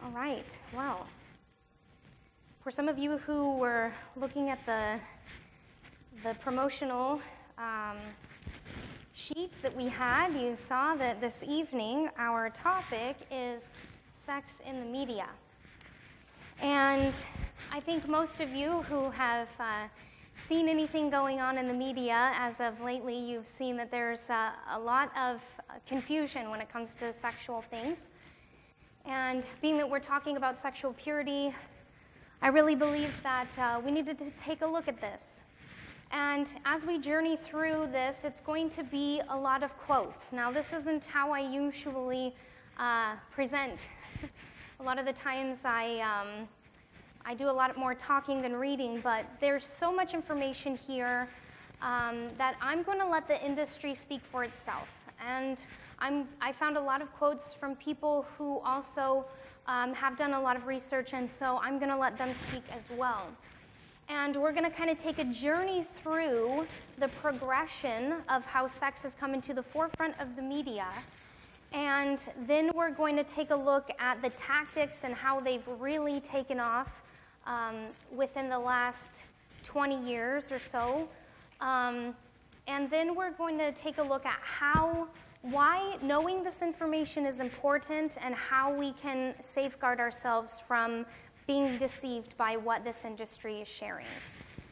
All right, well, for some of you who were looking at the promotional sheet that we had, you saw that this evening our topic is sex in the media. And I think most of you who have seen anything going on in the media as of lately, you've seen that there's a lot of confusion when it comes to sexual things. And being that we're talking about sexual purity, I really believe that we needed to take a look at this. And as we journey through this, it's going to be a lot of quotes. Now, this isn't how I usually present. A lot of the times I do a lot more talking than reading, but there's so much information here that I'm going to let the industry speak for itself. And I found a lot of quotes from people who also have done a lot of research, and so I'm going to let them speak as well. And we're going to kind of take a journey through the progression of how sex has come into the forefront of the media. And then we're going to take a look at the tactics and how they've really taken off within the last 20 years or so. And then we're going to take a look at why knowing this information is important and how we can safeguard ourselves from being deceived by what this industry is sharing.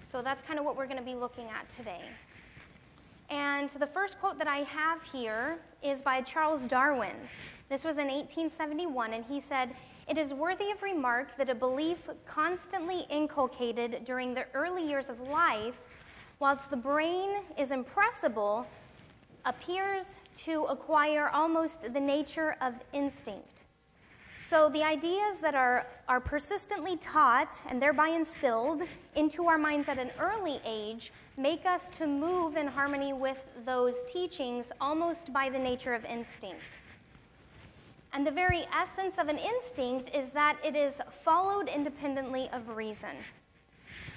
So that's kind of what we're going to be looking at today. And the first quote that I have here is by Charles Darwin. This was in 1871, and he said, "It is worthy of remark that a belief constantly inculcated during the early years of life, whilst the brain is impressible, appears to acquire almost the nature of instinct." So the ideas that are persistently taught and thereby instilled into our minds at an early age make us to move in harmony with those teachings almost by the nature of instinct. And the very essence of an instinct is that it is followed independently of reason.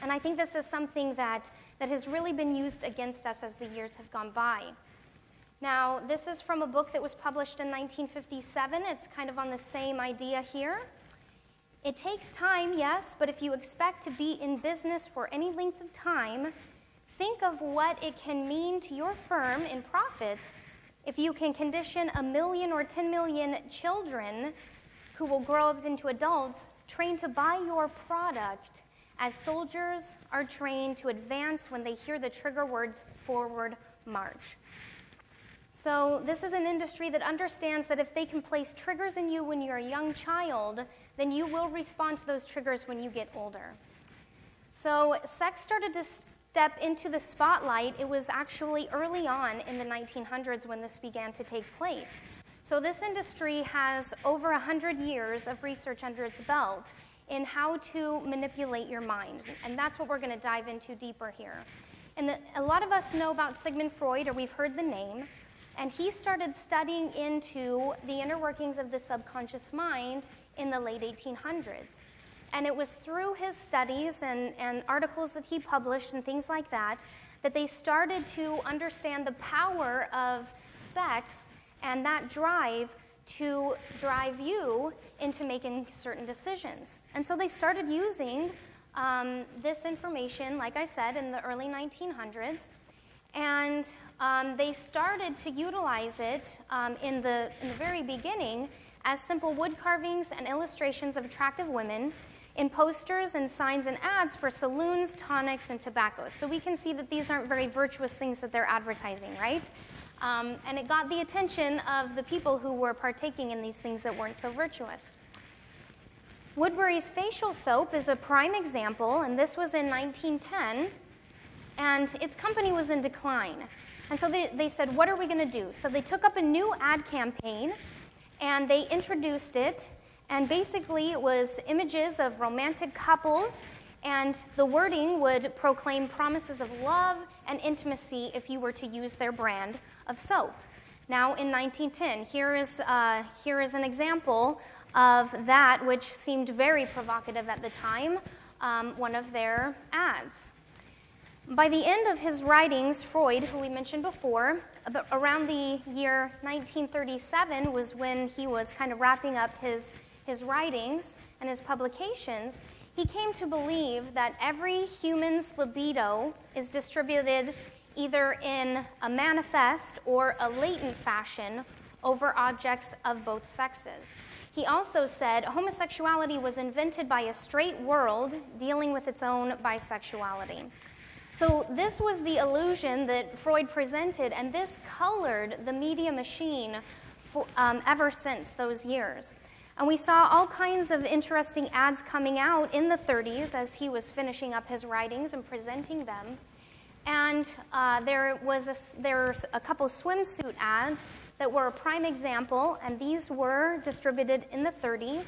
And I think this is something that has really been used against us as the years have gone by. Now, this is from a book that was published in 1957. It's kind of on the same idea here. It takes time, yes, but if you expect to be in business for any length of time, think of what it can mean to your firm in profits if you can condition 1 million or 10 million children who will grow up into adults trained to buy your product as soldiers are trained to advance when they hear the trigger words "forward march." So this is an industry that understands that if they can place triggers in you when you're a young child, then you will respond to those triggers when you get older. So sex started to step into the spotlight. It was actually early on in the 1900s when this began to take place. So this industry has over 100 years of research under its belt in how to manipulate your mind. And that's what we're going to dive into deeper here. And a lot of us know about Sigmund Freud, or we've heard the name. And he started studying into the inner workings of the subconscious mind in the late 1800s. And it was through his studies and articles that he published and things like that they started to understand the power of sex and that drive to drive you into making certain decisions. And so they started using this information, like I said, in the early 1900s. And they started to utilize it in the very beginning as simple wood carvings and illustrations of attractive women in posters and signs and ads for saloons, tonics, and tobacco. So we can see that these aren't very virtuous things that they're advertising, right? And it got the attention of the people who were partaking in these things that weren't so virtuous. Woodbury's facial soap is a prime example, and this was in 1910. And its company was in decline. And so they said, what are we going to do? So they took up a new ad campaign, and they introduced it. And basically, it was images of romantic couples, and the wording would proclaim promises of love and intimacy if you were to use their brand of soap. Now, in 1910, here is an example of that which seemed very provocative at the time, one of their ads. By the end of his writings, Freud, who we mentioned before, around the year 1937 was when he was kind of wrapping up his his writings and his publications, he came to believe that every human's libido is distributed either in a manifest or a latent fashion over objects of both sexes. He also said homosexuality was invented by a straight world dealing with its own bisexuality. So this was the illusion that Freud presented, and this colored the media machine ever since those years. And we saw all kinds of interesting ads coming out in the 30s as he was finishing up his writings and presenting them. And there's a couple swimsuit ads that were a prime example, and these were distributed in the 30s.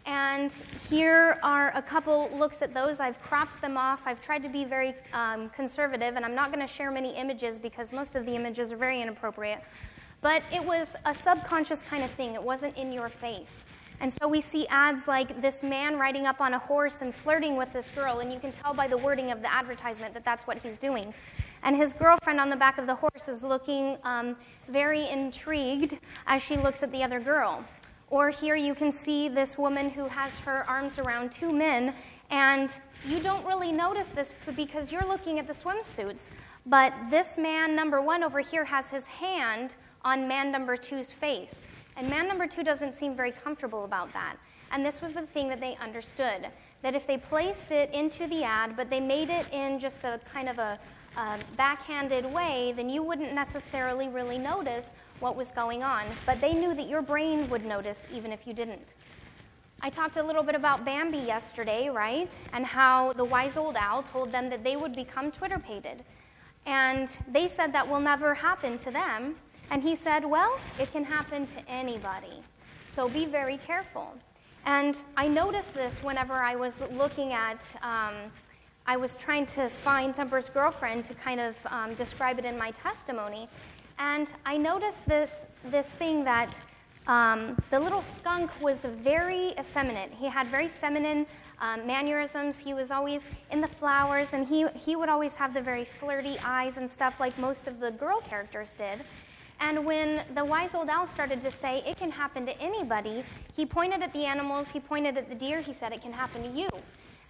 And here are a couple looks at those. I've cropped them off. I've tried to be very conservative, and I'm not going to share many images because most of the images are very inappropriate. But it was a subconscious kind of thing. It wasn't in your face. And so we see ads like this man riding up on a horse and flirting with this girl, and you can tell by the wording of the advertisement that that's what he's doing. And his girlfriend on the back of the horse is looking very intrigued as she looks at the other girl. Or here you can see this woman who has her arms around two men, and you don't really notice this because you're looking at the swimsuits. But this man, number one, over here has his hand on man number two's face. And man number two doesn't seem very comfortable about that. And this was the thing that they understood, that if they placed it into the ad, but they made it in just a kind of a backhanded way, then you wouldn't necessarily really notice what was going on. But they knew that your brain would notice even if you didn't. I talked a little bit about Bambi yesterday, right? And how the wise old owl told them that they would become Twitter-pated. And they said that will never happen to them. And he said, well, it can happen to anybody. So be very careful. And I noticed this whenever I was looking at, I was trying to find Thumper's girlfriend to kind of describe it in my testimony. And I noticed this thing that the little skunk was very effeminate. He had very feminine mannerisms. He was always in the flowers, and he would always have the very flirty eyes and stuff like most of the girl characters did. And when the wise old owl started to say, it can happen to anybody, he pointed at the animals, he pointed at the deer, he said, it can happen to you.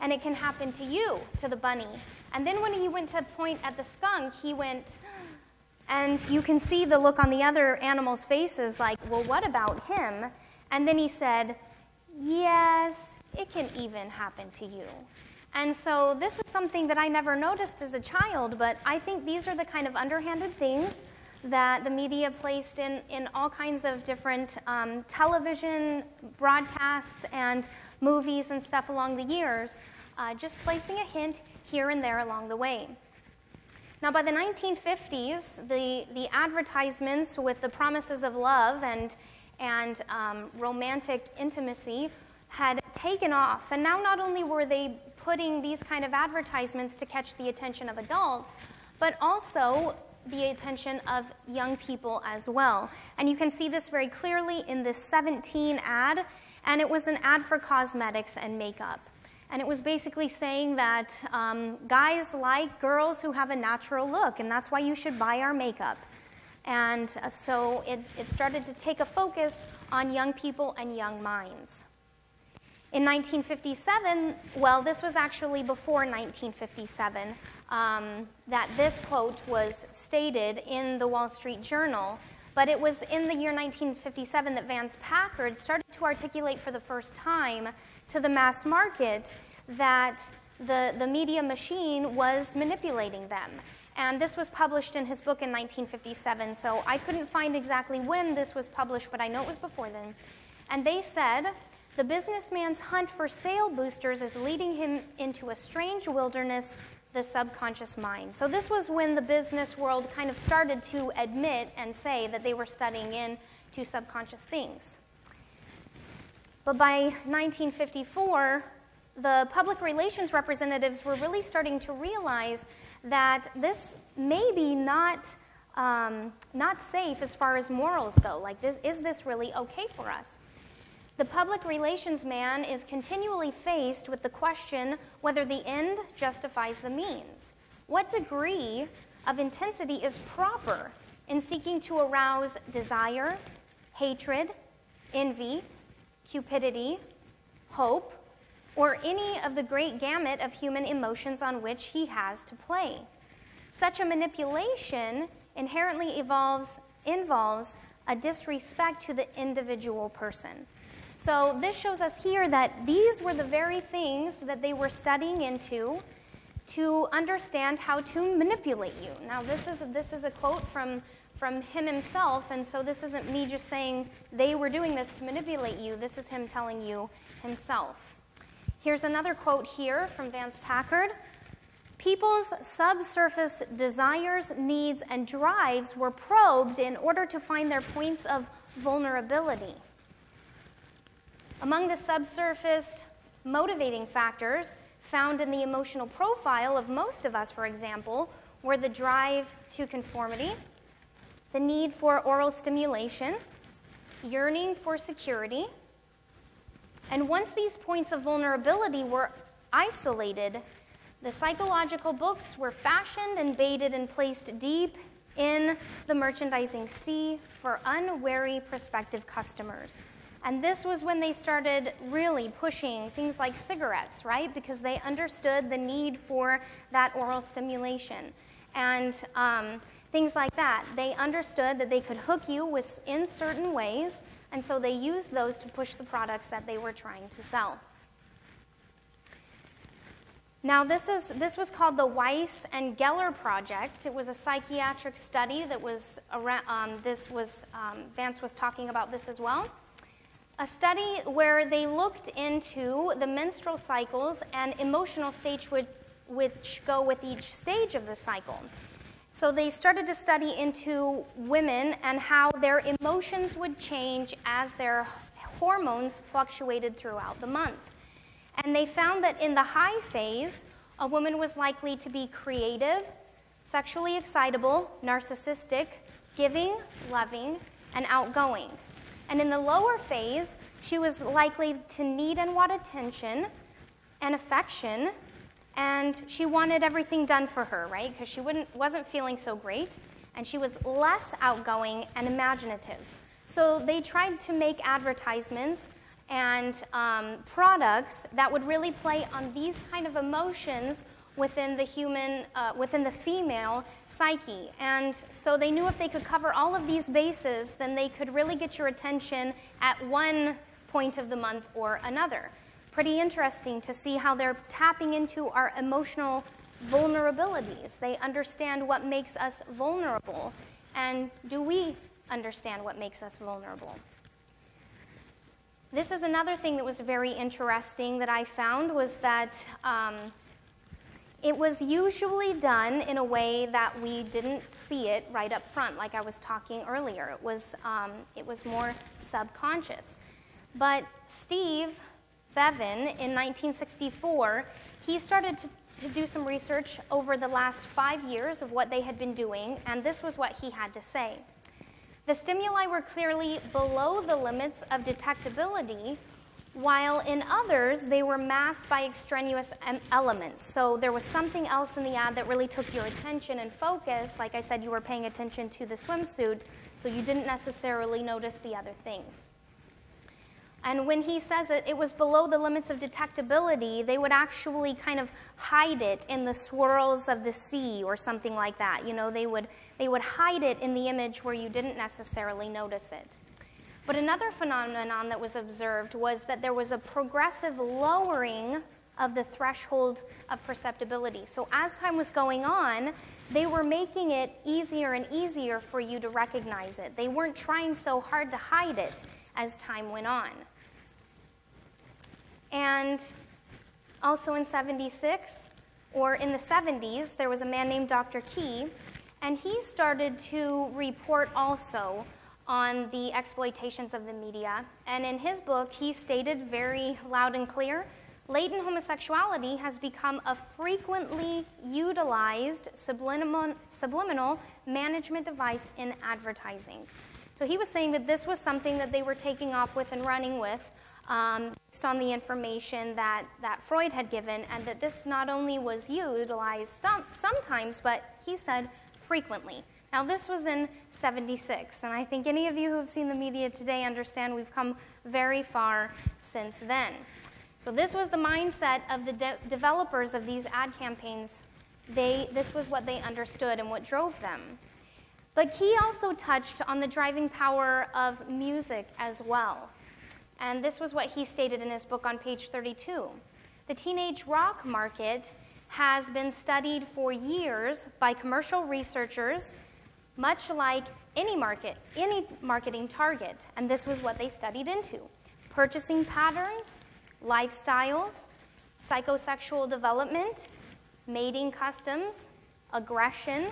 And it can happen to you, to the bunny. And then when he went to point at the skunk, he went, and you can see the look on the other animals' faces like, well, what about him? And then he said, yes, it can even happen to you. And so this is something that I never noticed as a child, but I think these are the kind of underhanded things that the media placed in all kinds of different television broadcasts and movies and stuff along the years, just placing a hint here and there along the way. Now, by the 1950s, the advertisements with the promises of love and romantic intimacy had taken off. And now not only were they putting these kind of advertisements to catch the attention of adults, but also the attention of young people as well. And you can see this very clearly in this 17 ad, and it was an ad for cosmetics and makeup. And it was basically saying that guys like girls who have a natural look, and that's why you should buy our makeup. And so it started to take a focus on young people and young minds. In 1957, well, this was actually before 1957, that this quote was stated in the Wall Street Journal, but it was in the year 1957 that Vance Packard started to articulate for the first time to the mass market that the media machine was manipulating them. And this was published in his book in 1957, so I couldn't find exactly when this was published, but I know it was before then. And they said, the businessman's hunt for sale boosters is leading him into a strange wilderness, the subconscious mind. So this was when the business world kind of started to admit and say that they were studying into subconscious things. But by 1954, the public relations representatives were really starting to realize that this may be not safe as far as morals go. Like, is this really okay for us? The public relations man is continually faced with the question whether the end justifies the means. What degree of intensity is proper in seeking to arouse desire, hatred, envy, cupidity, hope, or any of the great gamut of human emotions on which he has to play. Such a manipulation inherently involves a disrespect to the individual person. So this shows us here that these were the very things that they were studying into to understand how to manipulate you. Now this is a quote from him himself, and so this isn't me just saying they were doing this to manipulate you. This is him telling you himself. Here's another quote here from Vance Packard. People's subsurface desires, needs, and drives were probed in order to find their points of vulnerability. Among the subsurface motivating factors found in the emotional profile of most of us, for example, were the drive to conformity, the need for oral stimulation, yearning for security, and once these points of vulnerability were isolated, the psychological books were fashioned and baited and placed deep in the merchandising sea for unwary prospective customers. And this was when they started really pushing things like cigarettes, right? Because they understood the need for that oral stimulation. And things like that. They understood that they could hook you in certain ways, and so they used those to push the products that they were trying to sell. Now, this was called the Weiss and Geller Project. It was a psychiatric study that was around, Vance was talking about this as well. A study where they looked into the menstrual cycles and emotional stage which go with each stage of the cycle. So they started to study into women and how their emotions would change as their hormones fluctuated throughout the month. And they found that in the high phase, a woman was likely to be creative, sexually excitable, narcissistic, giving, loving, and outgoing. And in the lower phase, she was likely to need and want attention and affection, and she wanted everything done for her, right? Because she wasn't feeling so great, and she was less outgoing and imaginative. So they tried to make advertisements and products that would really play on these kind of emotions within the within the female psyche. And so they knew if they could cover all of these bases, then they could really get your attention at one point of the month or another. Pretty interesting to see how they're tapping into our emotional vulnerabilities. They understand what makes us vulnerable. And do we understand what makes us vulnerable? This is another thing that was very interesting that I found, was that it was usually done in a way that we didn't see it right up front, like I was talking earlier. It was more subconscious. But Steve Bevan, in 1964, he started to do some research over the last 5 years of what they had been doing, and this was what he had to say. The stimuli were clearly below the limits of detectability, while in others, they were masked by extraneous elements. So there was something else in the ad that really took your attention and focus. Like I said, you were paying attention to the swimsuit, so you didn't necessarily notice the other things. And when he says it was below the limits of detectability, they would actually kind of hide it in the swirls of the sea or something like that. You know, they would hide it in the image where you didn't necessarily notice it. But another phenomenon that was observed was that there was a progressive lowering of the threshold of perceptibility. So as time was going on, they were making it easier and easier for you to recognize it. They weren't trying so hard to hide it as time went on. And also in '76, or in the 70s, there was a man named Dr. Key, and he started to report also on the exploitations of the media. And in his book, he stated very loud and clear, latent homosexuality has become a frequently utilized subliminal management device in advertising. So he was saying that this was something that they were taking off with and running with based on the information that Freud had given, and that this not only was utilized sometimes, but he said frequently. Now, this was in '76, and I think any of you who have seen the media today understand we've come very far since then. So this was the mindset of the developers of these ad campaigns. This was what they understood and what drove them. But he also touched on the driving power of music as well. And this was what he stated in his book on page 32. The teenage rock market has been studied for years by commercial researchers, much like any marketing target. And this was what they studied into: purchasing patterns, lifestyles, psychosexual development, mating customs, aggression,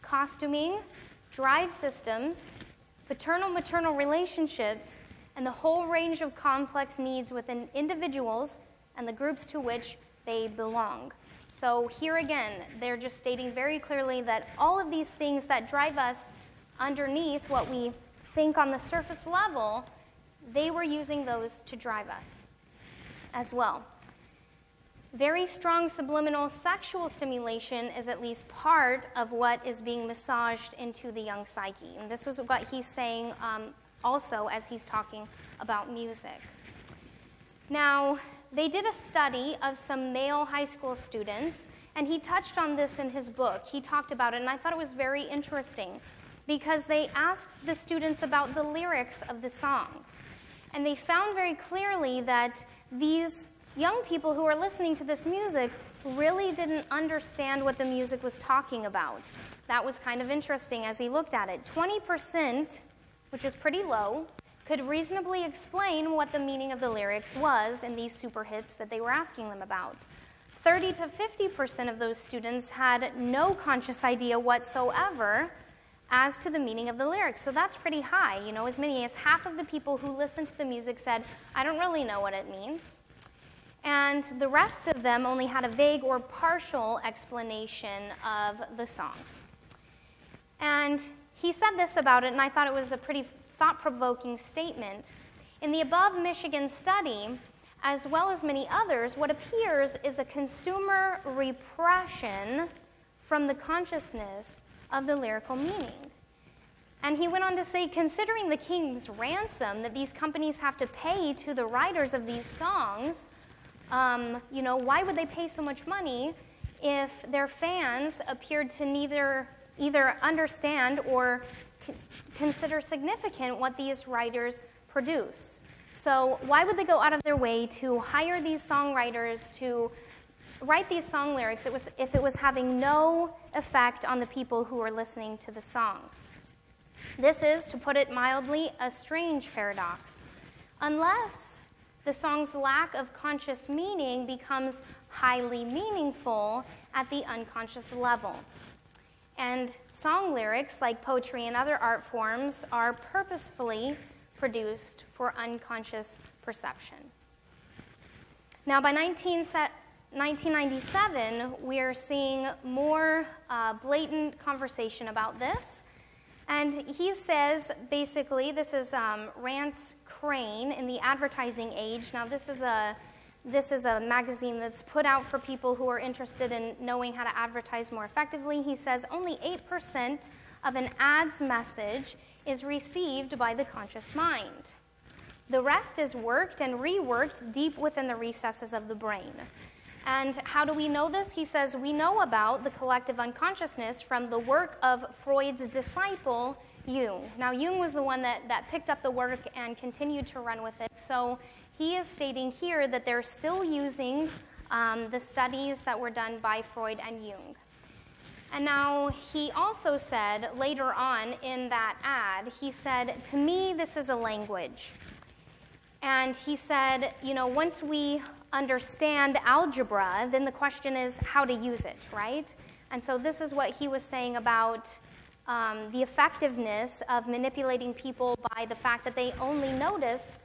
costuming, drive systems, paternal-maternal relationships, and the whole range of complex needs within individuals and the groups to which they belong. So here again, they're just stating very clearly that all of these things that drive us underneath what we think on the surface level, they were using those to drive us as well. Very strong subliminal sexual stimulation is at least part of what is being massaged into the young psyche. And this was what he's saying also as he's talking about music. Now, they did a study of some male high school students, and he touched on this in his book. He talked about it, and I thought it was very interesting because they asked the students about the lyrics of the songs. And they found very clearly that these young people who were listening to this music really didn't understand what the music was talking about. That was kind of interesting as he looked at it. 20%, which is pretty low, could reasonably explain what the meaning of the lyrics was in these super hits that they were asking them about. 30 to 50% of those students had no conscious idea whatsoever as to the meaning of the lyrics. So that's pretty high. You know, as many as half of the people who listened to the music said, I don't really know what it means. And the rest of them only had a vague or partial explanation of the songs. And he said this about it, and I thought it was a pretty thought-provoking statement. In the above Michigan study, as well as many others, what appears is a consumer repression from the consciousness of the lyrical meaning. And he went on to say, considering the king's ransom that these companies have to pay to the writers of these songs, you know, why would they pay so much money if their fans appeared to neither either understand or consider significant what these writers produce? So why would they go out of their way to hire these songwriters to write these song lyrics if it was having no effect on the people who are listening to the songs? This is, to put it mildly, a strange paradox. Unless the song's lack of conscious meaning becomes highly meaningful at the unconscious level. And song lyrics, like poetry and other art forms, are purposefully produced for unconscious perception. Now, by 1997, we're seeing more blatant conversation about this. And he says, basically, this is Rance Crane in the Advertising Age. Now, this is a magazine that's put out for people who are interested in knowing how to advertise more effectively. He says only 8% of an ad's message is received by the conscious mind. The rest is worked and reworked deep within the recesses of the brain. And how do we know this? He says we know about the collective unconsciousness from the work of Freud's disciple, Jung. Now, Jung was the one that picked up the work and continued to run with it. So he is stating here that they're still using the studies that were done by Freud and Jung. And now he also said later on in that ad, he said, to me, this is a language. And he said, you know, once we understand algebra, then the question is how to use it, right? And so this is what he was saying about the effectiveness of manipulating people by the fact that they only notice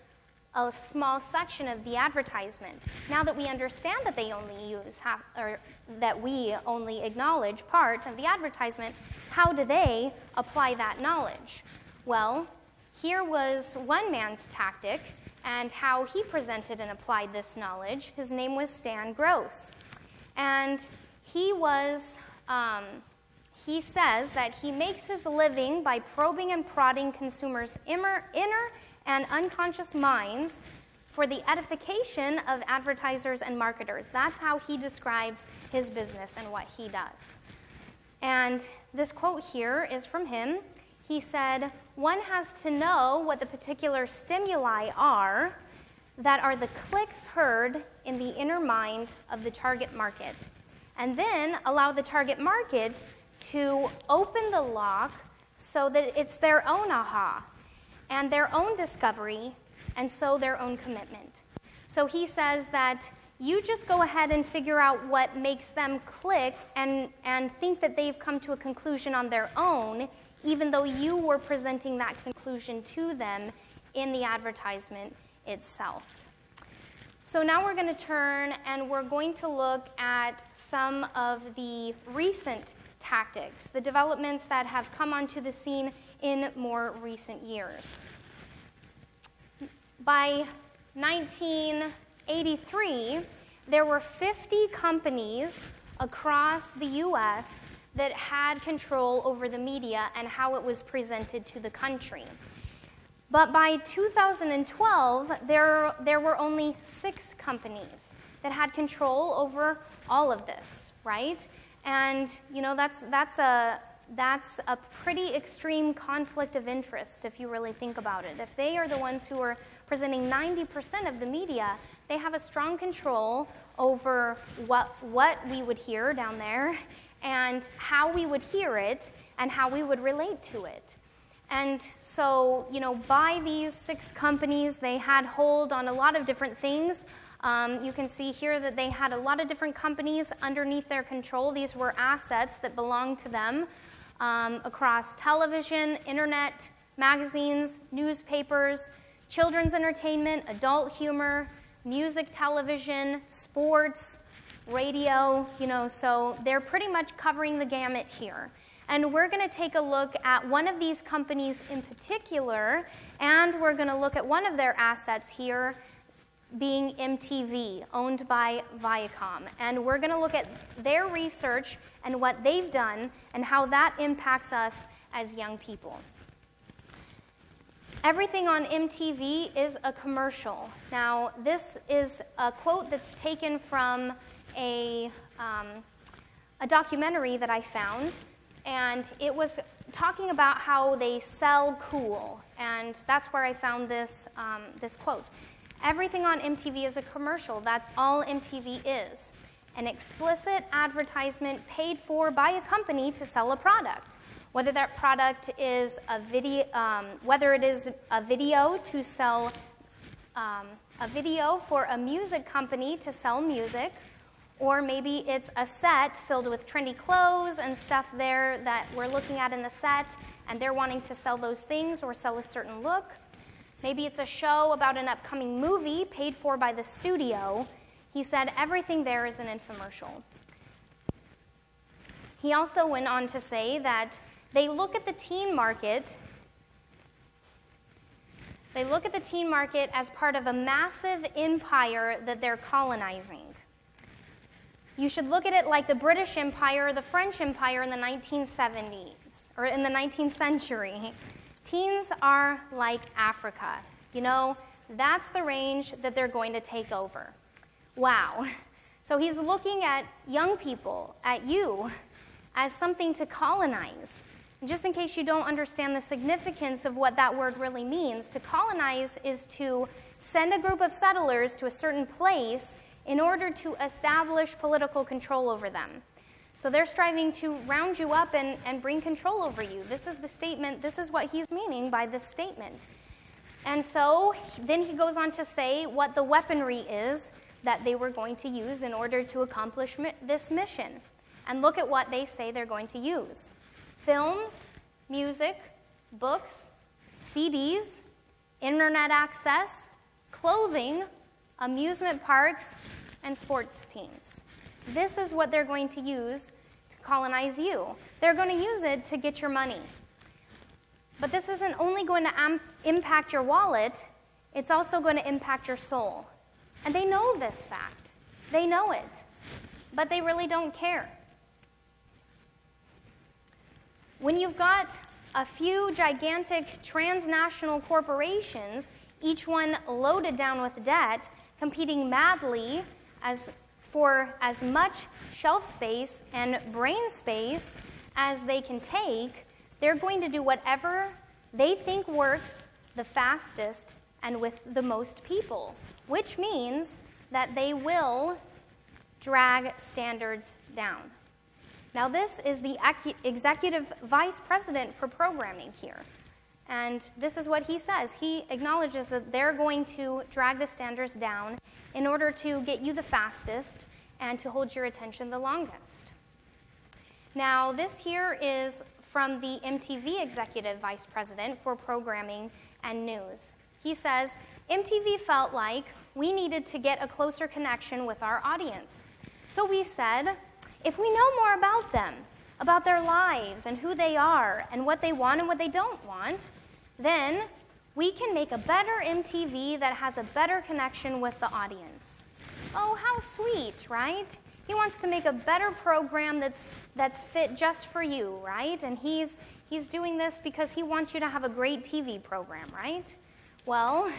a small section of the advertisement. Now that we understand that they only use or that we only acknowledge part of the advertisement, how do they apply that knowledge? Well, here was one man's tactic and how he presented and applied this knowledge. His name was Stan Gross. And he he says that he makes his living by probing and prodding consumers' inner and unconscious minds for the edification of advertisers and marketers. That's how he describes his business and what he does. And this quote here is from him. He said, "One has to know what the particular stimuli are that are the clicks heard in the inner mind of the target market, and then allow the target market to open the lock so that it's their own aha and their own discovery, and so their own commitment." So he says that you just go ahead and figure out what makes them click and think that they've come to a conclusion on their own, even though you were presenting that conclusion to them in the advertisement itself. So now we're going to turn and we're going to look at some of the recent tactics, the developments that have come onto the scene in more recent years. By 1983, there were 50 companies across the U.S. that had control over the media and how it was presented to the country. But by 2012, there were only 6 companies that had control over all of this, right? And you know that's a pretty extreme conflict of interest if you really think about it. If they are the ones who are presenting 90% of the media, they have a strong control over what we would hear down there and how we would hear it and how we would relate to it. And so, you know, by these 6 companies, they had hold on a lot of different things. You can see here that they had a lot of different companies underneath their control. These were assets that belonged to them across television, internet, magazines, newspapers, children's entertainment, adult humor, music, television, sports, radio, you know, so they're pretty much covering the gamut here. And we're going to take a look at one of these companies in particular, and we're going to look at one of their assets here being MTV, owned by Viacom. And we're going to look at their research and what they've done and how that impacts us as young people. Everything on MTV is a commercial. Now, this is a quote that's taken from a documentary that I found, and it was talking about how they sell cool, and that's where I found this, this quote. Everything on MTV is a commercial. That's all MTV is. An explicit advertisement paid for by a company to sell a product. Whether that product is a video, whether it is a video to sell a video for a music company to sell music, or maybe it's a set filled with trendy clothes and stuff there that we're looking at in the set, and they're wanting to sell those things or sell a certain look. Maybe it's a show about an upcoming movie paid for by the studio. He said everything there is an infomercial. He also went on to say that they look at the teen market. They look at the teen market as part of a massive empire that they're colonizing. You should look at it like the British Empire or the French Empire in the 1970s, or in the 19th century. Teens are like Africa. You know, that's the range that they're going to take over. Wow. So he's looking at young people, at you, as something to colonize. And just in case you don't understand the significance of what that word really means, to colonize is to send a group of settlers to a certain place in order to establish political control over them. So they're striving to round you up and bring control over you. This is the statement, this is what he's meaning by this statement. And so then he goes on to say what the weaponry is that they were going to use in order to accomplish this mission. And look at what they say they're going to use. Films, music, books, CDs, internet access, clothing, amusement parks, and sports teams. This is what they're going to use to colonize you. They're going to use it to get your money. But this isn't only going to impact your wallet, it's also going to impact your soul. And they know this fact. They know it. But they really don't care. when you've got a few gigantic transnational corporations, each one loaded down with debt, competing madly for as much shelf space and brain space as they can take, they're going to do whatever they think works the fastest and with the most people, which means that they will drag standards down. Now, this is the executive vice president for programming here. And this is what he says. He acknowledges that they're going to drag the standards down in order to get you the fastest and to hold your attention the longest. Now, this here is from the MTV executive vice president for programming and news. He says, MTV felt like we needed to get a closer connection with our audience. So we said, if we know more about them, about their lives and who they are and what they want and what they don't want, then we can make a better MTV that has a better connection with the audience. Oh, how sweet, right? He wants to make a better program that's fit just for you, right? And he's doing this because he wants you to have a great TV program, right? Well,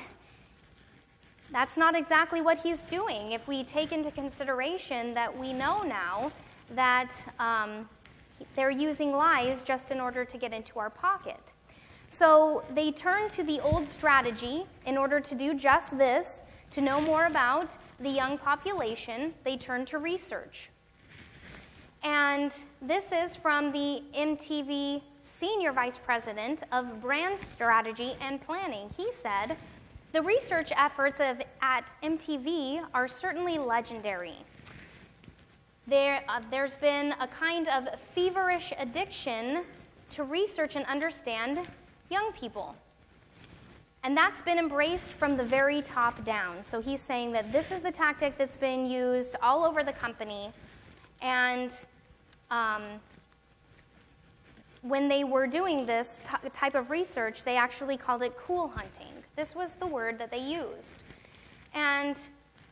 that's not exactly what he's doing if we take into consideration that we know now that they're using lies just in order to get into our pocket. So they turn to the old strategy in order to do just this, to know more about the young population. They turn to research. And this is from the MTV Senior Vice President of Brand Strategy and Planning. He said, the research efforts at MTV are certainly legendary. There's been a kind of feverish addiction to research and understand young people. And that's been embraced from the very top down. So he's saying that this is the tactic that's been used all over the company. And when they were doing this type of research, they actually called it cool hunting. This was the word that they used. And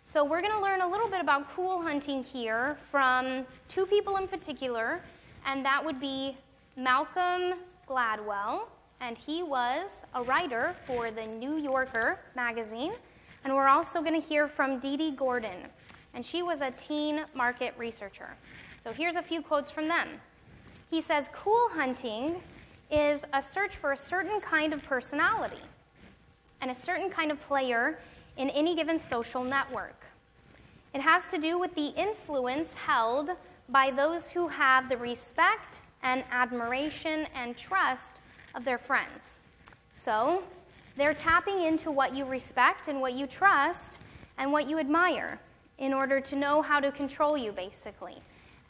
so we're going to learn a little bit about cool hunting here from two people in particular, and that would be Malcolm Gladwell, and he was a writer for the New Yorker magazine, and we're also going to hear from Dee Dee Gordon, and she was a teen market researcher. So here's a few quotes from them. He says, cool hunting is a search for a certain kind of personality and a certain kind of player in any given social network. It has to do with the influence held by those who have the respect and admiration and trust of their friends. So they're tapping into what you respect and what you trust and what you admire in order to know how to control you, basically.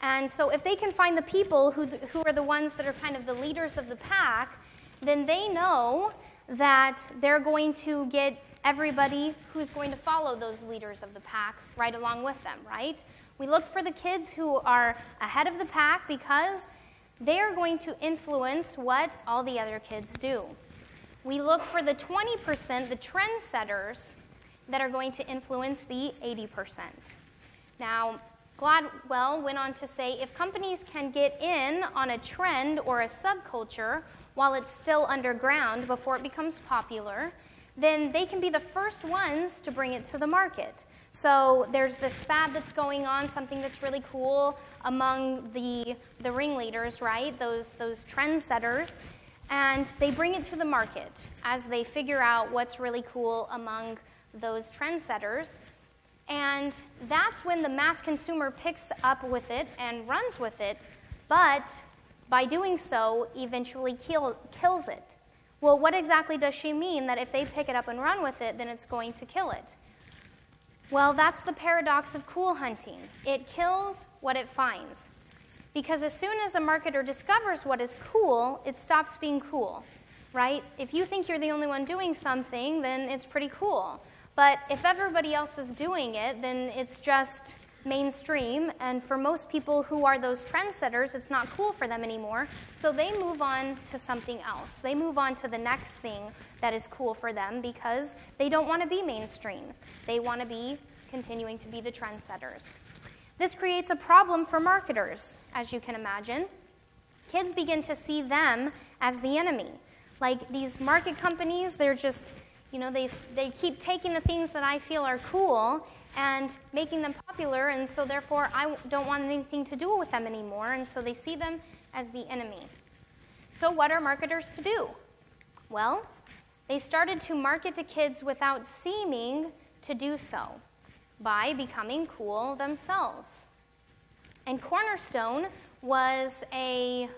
And so if they can find the people who are the ones that are kind of the leaders of the pack, then they know that they're going to get everybody who's going to follow those leaders of the pack right along with them, right? We look for the kids who are ahead of the pack because they're going to influence what all the other kids do. We look for the 20%, the trendsetters, that are going to influence the 80%. Now, Gladwell went on to say, if companies can get in on a trend or a subculture while it's still underground before it becomes popular, then they can be the first ones to bring it to the market. So there's this fad that's going on, something that's really cool among the ringleaders, right? Those trendsetters, and they bring it to the market as they figure out what's really cool among those trendsetters. And that's when the mass consumer picks up with it and runs with it, but by doing so, eventually kills it. Well, what exactly does she mean that if they pick it up and run with it, then it's going to kill it? Well, that's the paradox of cool hunting. It kills what it finds. Because as soon as a marketer discovers what is cool, it stops being cool, right? If you think you're the only one doing something, then it's pretty cool. But if everybody else is doing it, then it's just mainstream, and for most people who are those trendsetters, it's not cool for them anymore, so they move on to something else. They move on to the next thing that is cool for them because they don't want to be mainstream. They want to be continuing to be the trendsetters. This creates a problem for marketers, as you can imagine, kids begin to see them as the enemy. Like these market companies, they're just, they keep taking the things that I feel are cool and making them popular, and so therefore I don't want anything to do with them anymore, and so they see them as the enemy. So what are marketers to do? Well, they started to market to kids without seeming to do so, by becoming cool themselves. And Cornerstone was an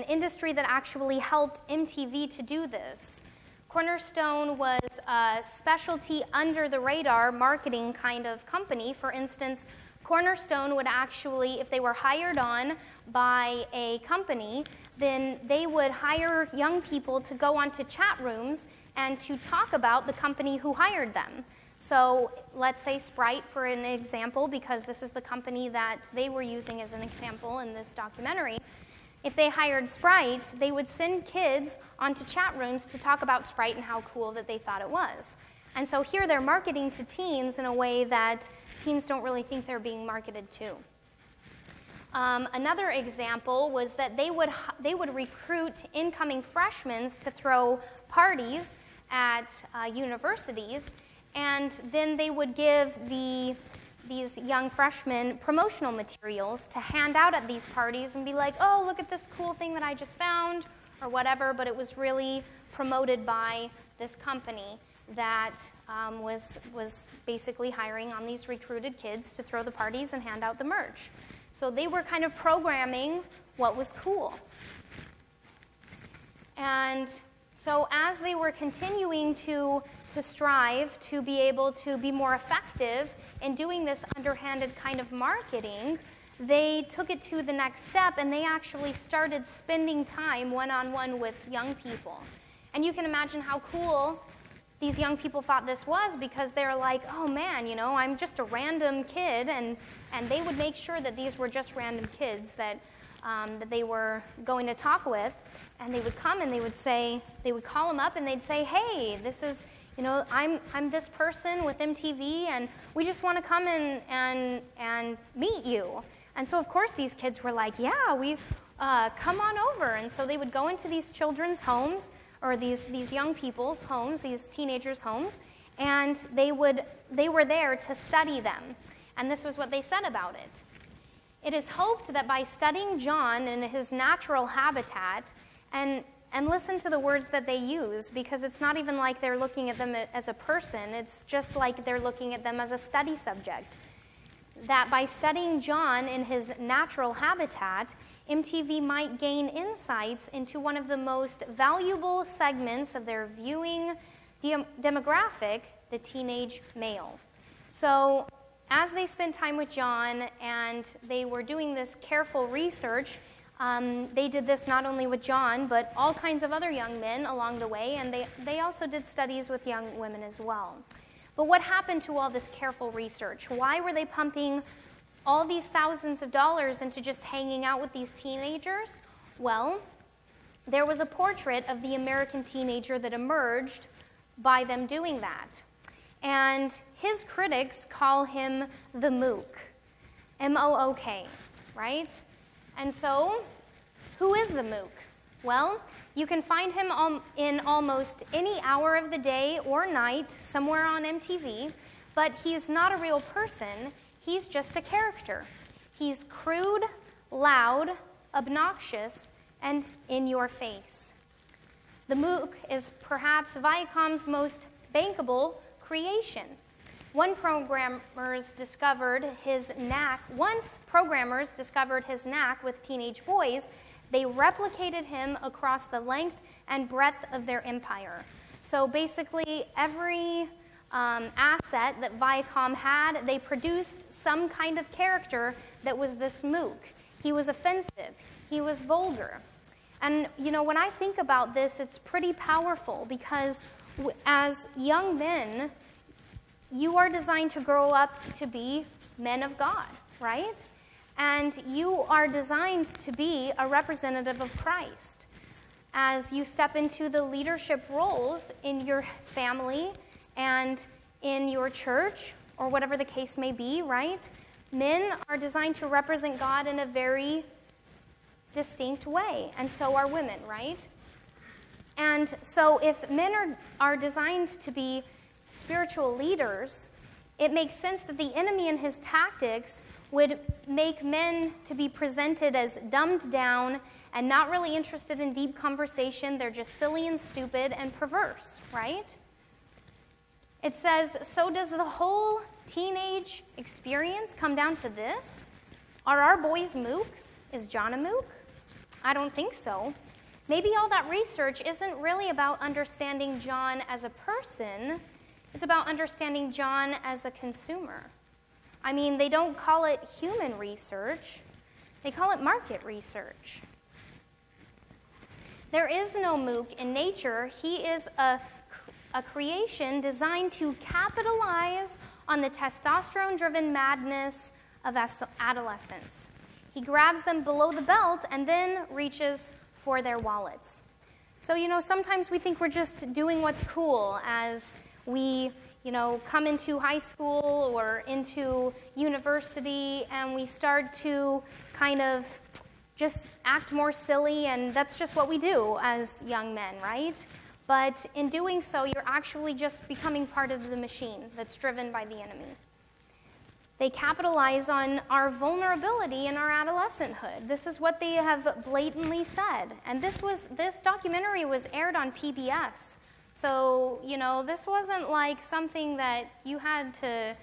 industry that actually helped MTV to do this. Cornerstone was a specialty under-the-radar marketing kind of company. For instance, Cornerstone would actually, if they were hired on by a company, then they would hire young people to go onto chat rooms and to talk about the company who hired them. So let's say Sprite for an example, because this is the company that they were using as an example in this documentary. If they hired Sprite, they would send kids onto chat rooms to talk about Sprite and how cool that they thought it was. And so here they're marketing to teens in a way that teens don't really think they're being marketed to. Another example was that they would recruit incoming freshmen to throw parties at universities, and then they would give these young freshmen promotional materials to hand out at these parties and be like, oh, look at this cool thing that I just found, or whatever, but it was really promoted by this company that was basically hiring on these recruited kids to throw the parties and hand out the merch. So they were kind of programming what was cool. And so as they were continuing to strive to be able to be more effective in doing this underhanded kind of marketing, they took it to the next step, and they actually started spending time one-on-one with young people. And you can imagine how cool these young people thought this was, because they're like, oh man, I'm just a random kid, and they would make sure that these were just random kids that they were going to talk with, and they would come and they would call them up and they'd say, hey, this is, I'm this person with MTV, and we just want to come and meet you. And so of course these kids were like, yeah, we come on over. And so they would go into these children's homes, or these young people's homes, these teenagers' homes, and they were there to study them. And this was what they said about it. It is hoped that by studying John in his natural habitat, and listen to the words that they use, because it's not even like they're looking at them as a person, it's just like they're looking at them as a study subject. That by studying John in his natural habitat, MTV might gain insights into one of the most valuable segments of their viewing demographic, the teenage male. So as they spent time with John and they were doing this careful research, they did this not only with John, but all kinds of other young men along the way, and they also did studies with young women as well. But what happened to all this careful research? Why were they pumping all these thousands of dollars into just hanging out with these teenagers? Well, there was a portrait of the American teenager that emerged by them doing that. And his critics call him the Mook, M-O-O-K, right? And so, who is the Mook? Well, you can find him in almost any hour of the day or night somewhere on MTV, but he's not a real person. He's just a character. He's crude, loud, obnoxious, and in your face. The Mook is perhaps Viacom's most bankable creation. Once programmers discovered his knack with teenage boys, they replicated him across the length and breadth of their empire. So basically, every asset that Viacom had, they produced some kind of character that was this Mook. He was offensive. He was vulgar. And, when I think about this, it's pretty powerful, because as young men, you are designed to grow up to be men of God, right? And you are designed to be a representative of Christ. As you step into the leadership roles in your family and in your church, or whatever the case may be, right? Men are designed to represent God in a very distinct way, and so are women, right? And so if men are designed to be spiritual leaders, it makes sense that the enemy and his tactics would make men to be presented as dumbed down and not really interested in deep conversation. They're just silly and stupid and perverse, right? It says, so does the whole teenage experience come down to this? Are our boys mooks? Is John a mook? I don't think so. Maybe all that research isn't really about understanding John as a person. It's about understanding John as a consumer. I mean, they don't call it human research. They call it market research. There is no mook in nature. He is a creation designed to capitalize on the testosterone-driven madness of adolescence. He grabs them below the belt and then reaches for their wallets. So, sometimes we think we're just doing what's cool as we, come into high school or into university, and we start to kind of just act more silly, and that's just what we do as young men, right? But in doing so, you're actually just becoming part of the machine that's driven by the enemy. They capitalize on our vulnerability in our adolescenthood. This is what they have blatantly said. And this documentary was aired on PBS. So, this wasn't like something that you had to,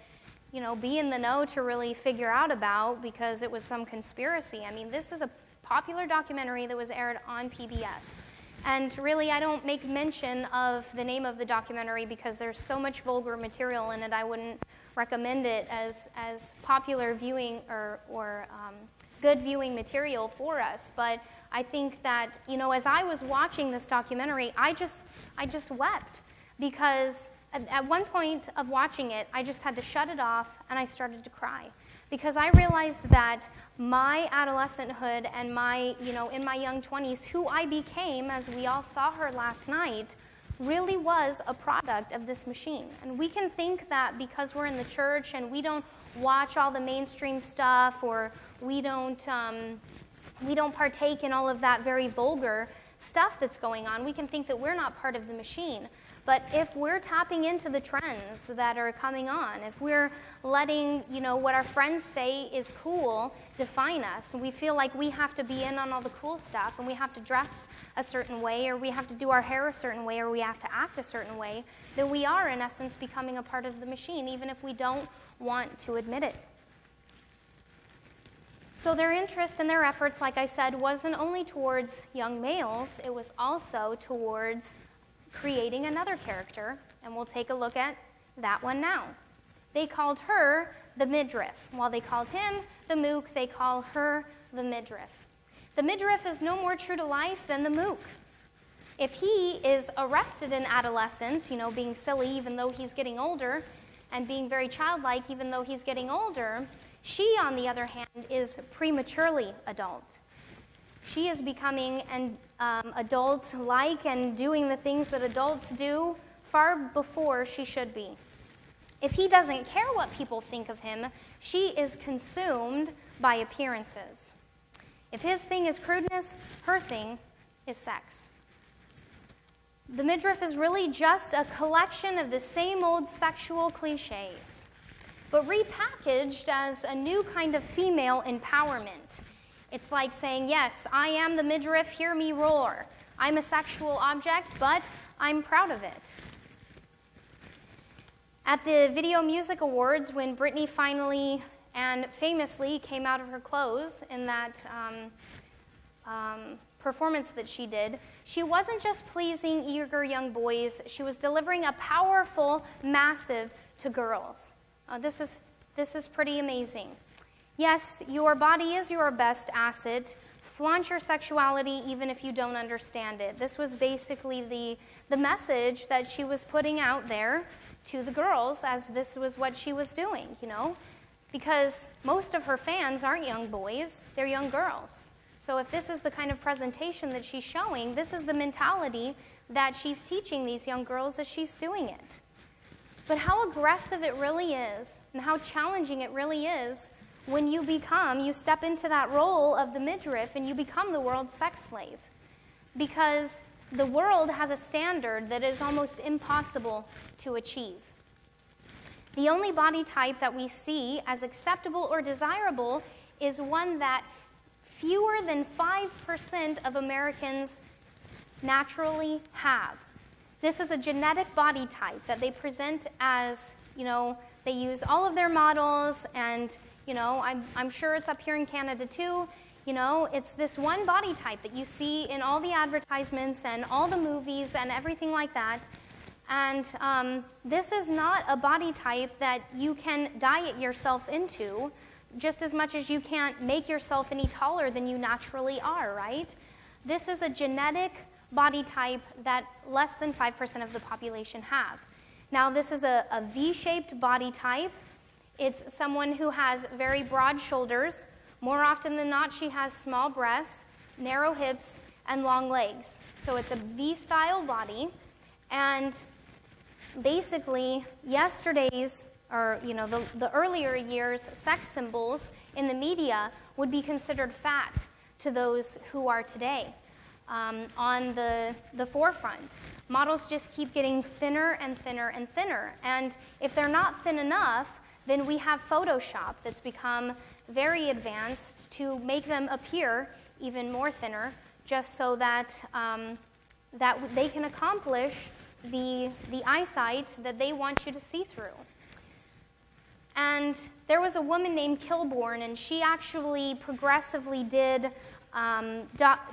be in the know to really figure out about because it was some conspiracy. I mean, this is a popular documentary that was aired on PBS. And really, I don't make mention of the name of the documentary because there's so much vulgar material in it, I wouldn't recommend it as popular viewing or good viewing material for us. But I think that, as I was watching this documentary, I just wept because at one point of watching it, I just had to shut it off and I started to cry. Because I realized that my adolescenthood and my, in my young 20s, who I became, as we all saw her last night, really was a product of this machine. And we can think that because we're in the church and we don't watch all the mainstream stuff, or we don't partake in all of that very vulgar stuff that's going on, we can think that we're not part of the machine. But if we're tapping into the trends that are coming on, if we're letting, what our friends say is cool define us, and we feel like we have to be in on all the cool stuff, and we have to dress a certain way, or we have to do our hair a certain way, or we have to act a certain way, then we are, in essence, becoming a part of the machine, even if we don't want to admit it. So their interest and their efforts, like I said, wasn't only towards young males, it was also towards creating another character, and we'll take a look at that one now. They called her the midriff. While they called him the mook, they call her the midriff. The midriff is no more true to life than the mook. If he is arrested in adolescence, being silly even though he's getting older, and being very childlike even though he's getting older, she, on the other hand, is prematurely adult. She is becoming an adult-like and doing the things that adults do far before she should be. If he doesn't care what people think of him, she is consumed by appearances. If his thing is crudeness, her thing is sex. The midriff is really just a collection of the same old sexual cliches, but repackaged as a new kind of female empowerment. It's like saying, yes, I am the midriff, hear me roar. I'm a sexual object, but I'm proud of it. At the Video Music Awards, when Britney finally and famously came out of her clothes in that performance that she did, she wasn't just pleasing eager young boys, she was delivering a powerful massive to girls. This is pretty amazing. Yes, your body is your best asset. Flaunt your sexuality even if you don't understand it. This was basically the message that she was putting out there to the girls, as this was what she was doing, because most of her fans aren't young boys, they're young girls. So if this is the kind of presentation that she's showing, this is the mentality that she's teaching these young girls as she's doing it. But how aggressive it really is, and how challenging it really is, when you step into that role of the midriff and you become the world's sex slave. Because the world has a standard that is almost impossible to achieve. The only body type that we see as acceptable or desirable is one that fewer than 5% of Americans naturally have. This is a genetic body type that they present as, they use all of their models, and, I'm sure it's up here in Canada too. It's this one body type that you see in all the advertisements and all the movies and everything like that. And this is not a body type that you can diet yourself into, just as much as you can't make yourself any taller than you naturally are, right? This is a genetic body type that less than 5% of the population have. Now, this is a V-shaped body type. It's someone who has very broad shoulders. More often than not, she has small breasts, narrow hips, and long legs. So it's a V-style body. And basically, yesterday's, or the earlier years' sex symbols in the media would be considered fat to those who are today. On the forefront. Models just keep getting thinner and thinner and thinner. And if they're not thin enough, then we have Photoshop that's become very advanced to make them appear even more thinner, just so that, that they can accomplish the eyesight that they want you to see through. And there was a woman named Kilborn, and she actually progressively did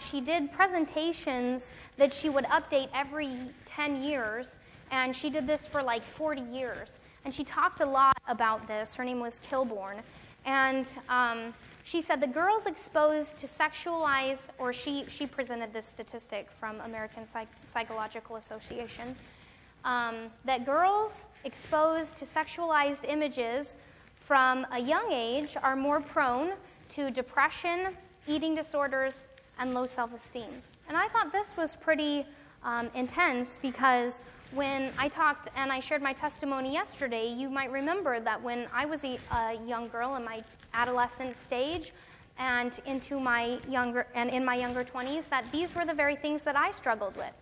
she did presentations that she would update every 10 years, and she did this for like 40 years. And she talked a lot about this. Her name was Kilborn. And she said the girls exposed to sexualized, or she presented this statistic from American Psychological Association, that girls exposed to sexualized images from a young age are more prone to depression, eating disorders, and low self-esteem. And I thought this was pretty intense, because when I talked and I shared my testimony yesterday, you might remember that when I was a young girl in my adolescent stage and in my younger 20s, that these were the very things that I struggled with: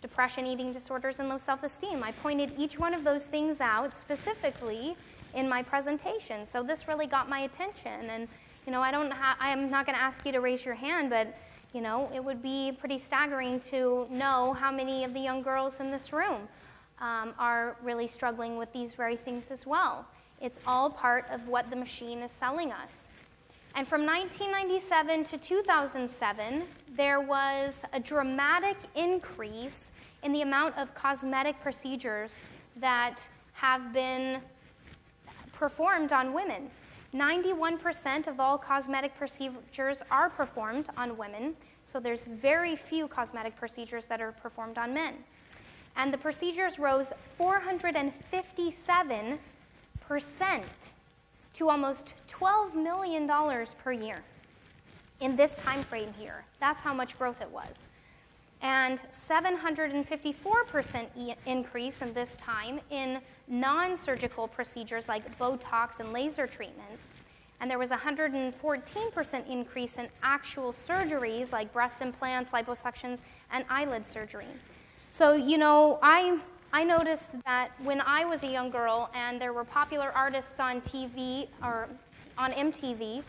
depression, eating disorders, and low self-esteem. I pointed each one of those things out specifically in my presentation. So this really got my attention. And I'm not going to ask you to raise your hand, but it would be pretty staggering to know how many of the young girls in this room are really struggling with these very things as well. It's all part of what the machine is selling us. And from 1997 to 2007, there was a dramatic increase in the amount of cosmetic procedures that have been performed on women. 91% of all cosmetic procedures are performed on women, so there's very few cosmetic procedures that are performed on men. And the procedures rose 457% to almost $12 million per year in this time frame here. That's how much growth it was. And 754% increase in this time in non-surgical procedures like Botox and laser treatments. And there was a 114% increase in actual surgeries like breast implants, liposuctions, and eyelid surgery. So, I noticed that when I was a young girl and there were popular artists on TV or on MTV,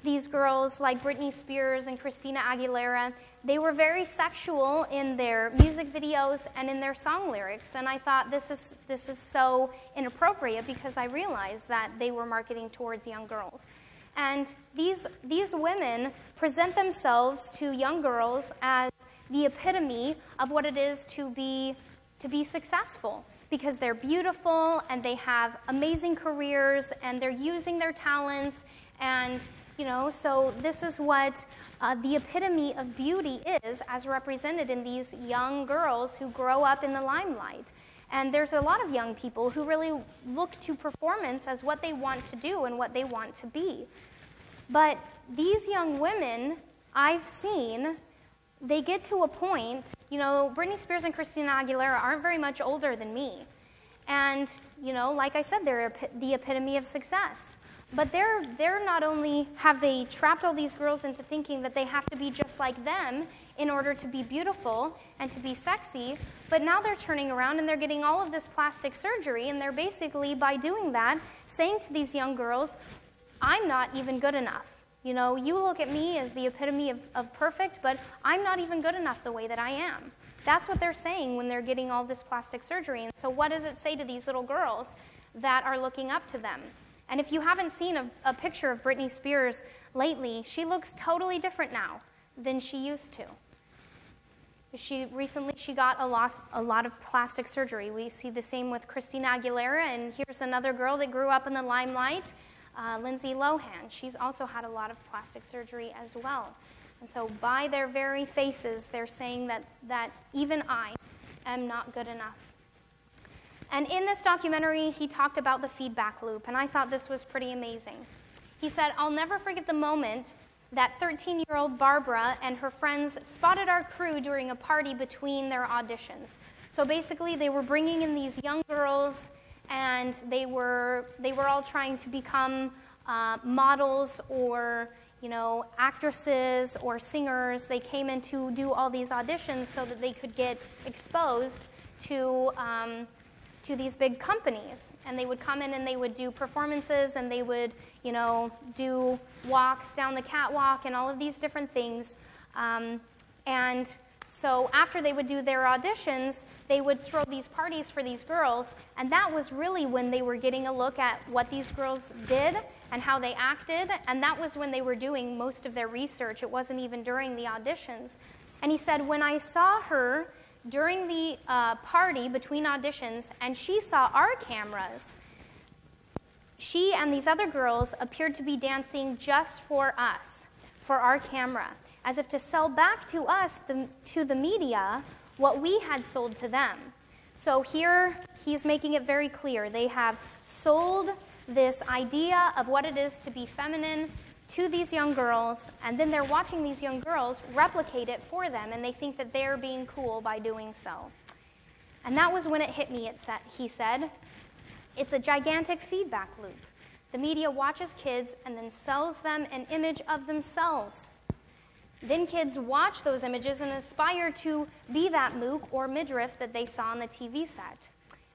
these girls like Britney Spears and Christina Aguilera, they were very sexual in their music videos and in their song lyrics. And I thought this is so inappropriate, because I realized that they were marketing towards young girls. And these women present themselves to young girls as the epitome of what it is to be successful, because they're beautiful and they have amazing careers and they're using their talents, and so this is what the epitome of beauty is, as represented in these young girls who grow up in the limelight. And there's a lot of young people who really look to performance as what they want to do and what they want to be. But these young women, I've seen, they get to a point, Britney Spears and Christina Aguilera aren't very much older than me. And, like I said, they're the epitome of success. But they're not only have they trapped all these girls into thinking that they have to be just like them in order to be beautiful and to be sexy, but now they're turning around and they're getting all of this plastic surgery, and they're basically, by doing that, saying to these young girls, I'm not even good enough. You know, you look at me as the epitome of perfect, but I'm not even good enough the way that I am. That's what they're saying when they're getting all this plastic surgery. And so what does it say to these little girls that are looking up to them? And if you haven't seen a picture of Britney Spears lately, she looks totally different now than she used to. Recently she got a lot of plastic surgery. We see the same with Christina Aguilera, and here's another girl that grew up in the limelight, Lindsay Lohan. She's also had a lot of plastic surgery as well. And so by their very faces, they're saying that even I am not good enough. And in this documentary, he talked about the feedback loop, and I thought this was pretty amazing. He said, I'll never forget the moment that 13-year-old Barbara and her friends spotted our crew during a party between their auditions. So basically, they were bringing in these young girls, and they were all trying to become models or, you know, actresses or singers. They came in to do all these auditions so that they could get exposed to these big companies. And they would come in and they would do performances, and they would, you know, do walks down the catwalk and all of these different things. And so after they would do their auditions, they would throw these parties for these girls, and that was really when they were getting a look at what these girls did and how they acted, and that was when they were doing most of their research. It wasn't even during the auditions. And he said, when I saw her during the party between auditions, and she saw our cameras, she and these other girls appeared to be dancing just for us, for our camera, as if to sell back to us, to the media, what we had sold to them. So here he's making it very clear. They have sold this idea of what it is to be feminine to these young girls, and then they're watching these young girls replicate it for them, and they think that they're being cool by doing so. And that was when it hit me, he said. It's a gigantic feedback loop. The media watches kids and then sells them an image of themselves. Then kids watch those images and aspire to be that mook or midriff that they saw on the TV set.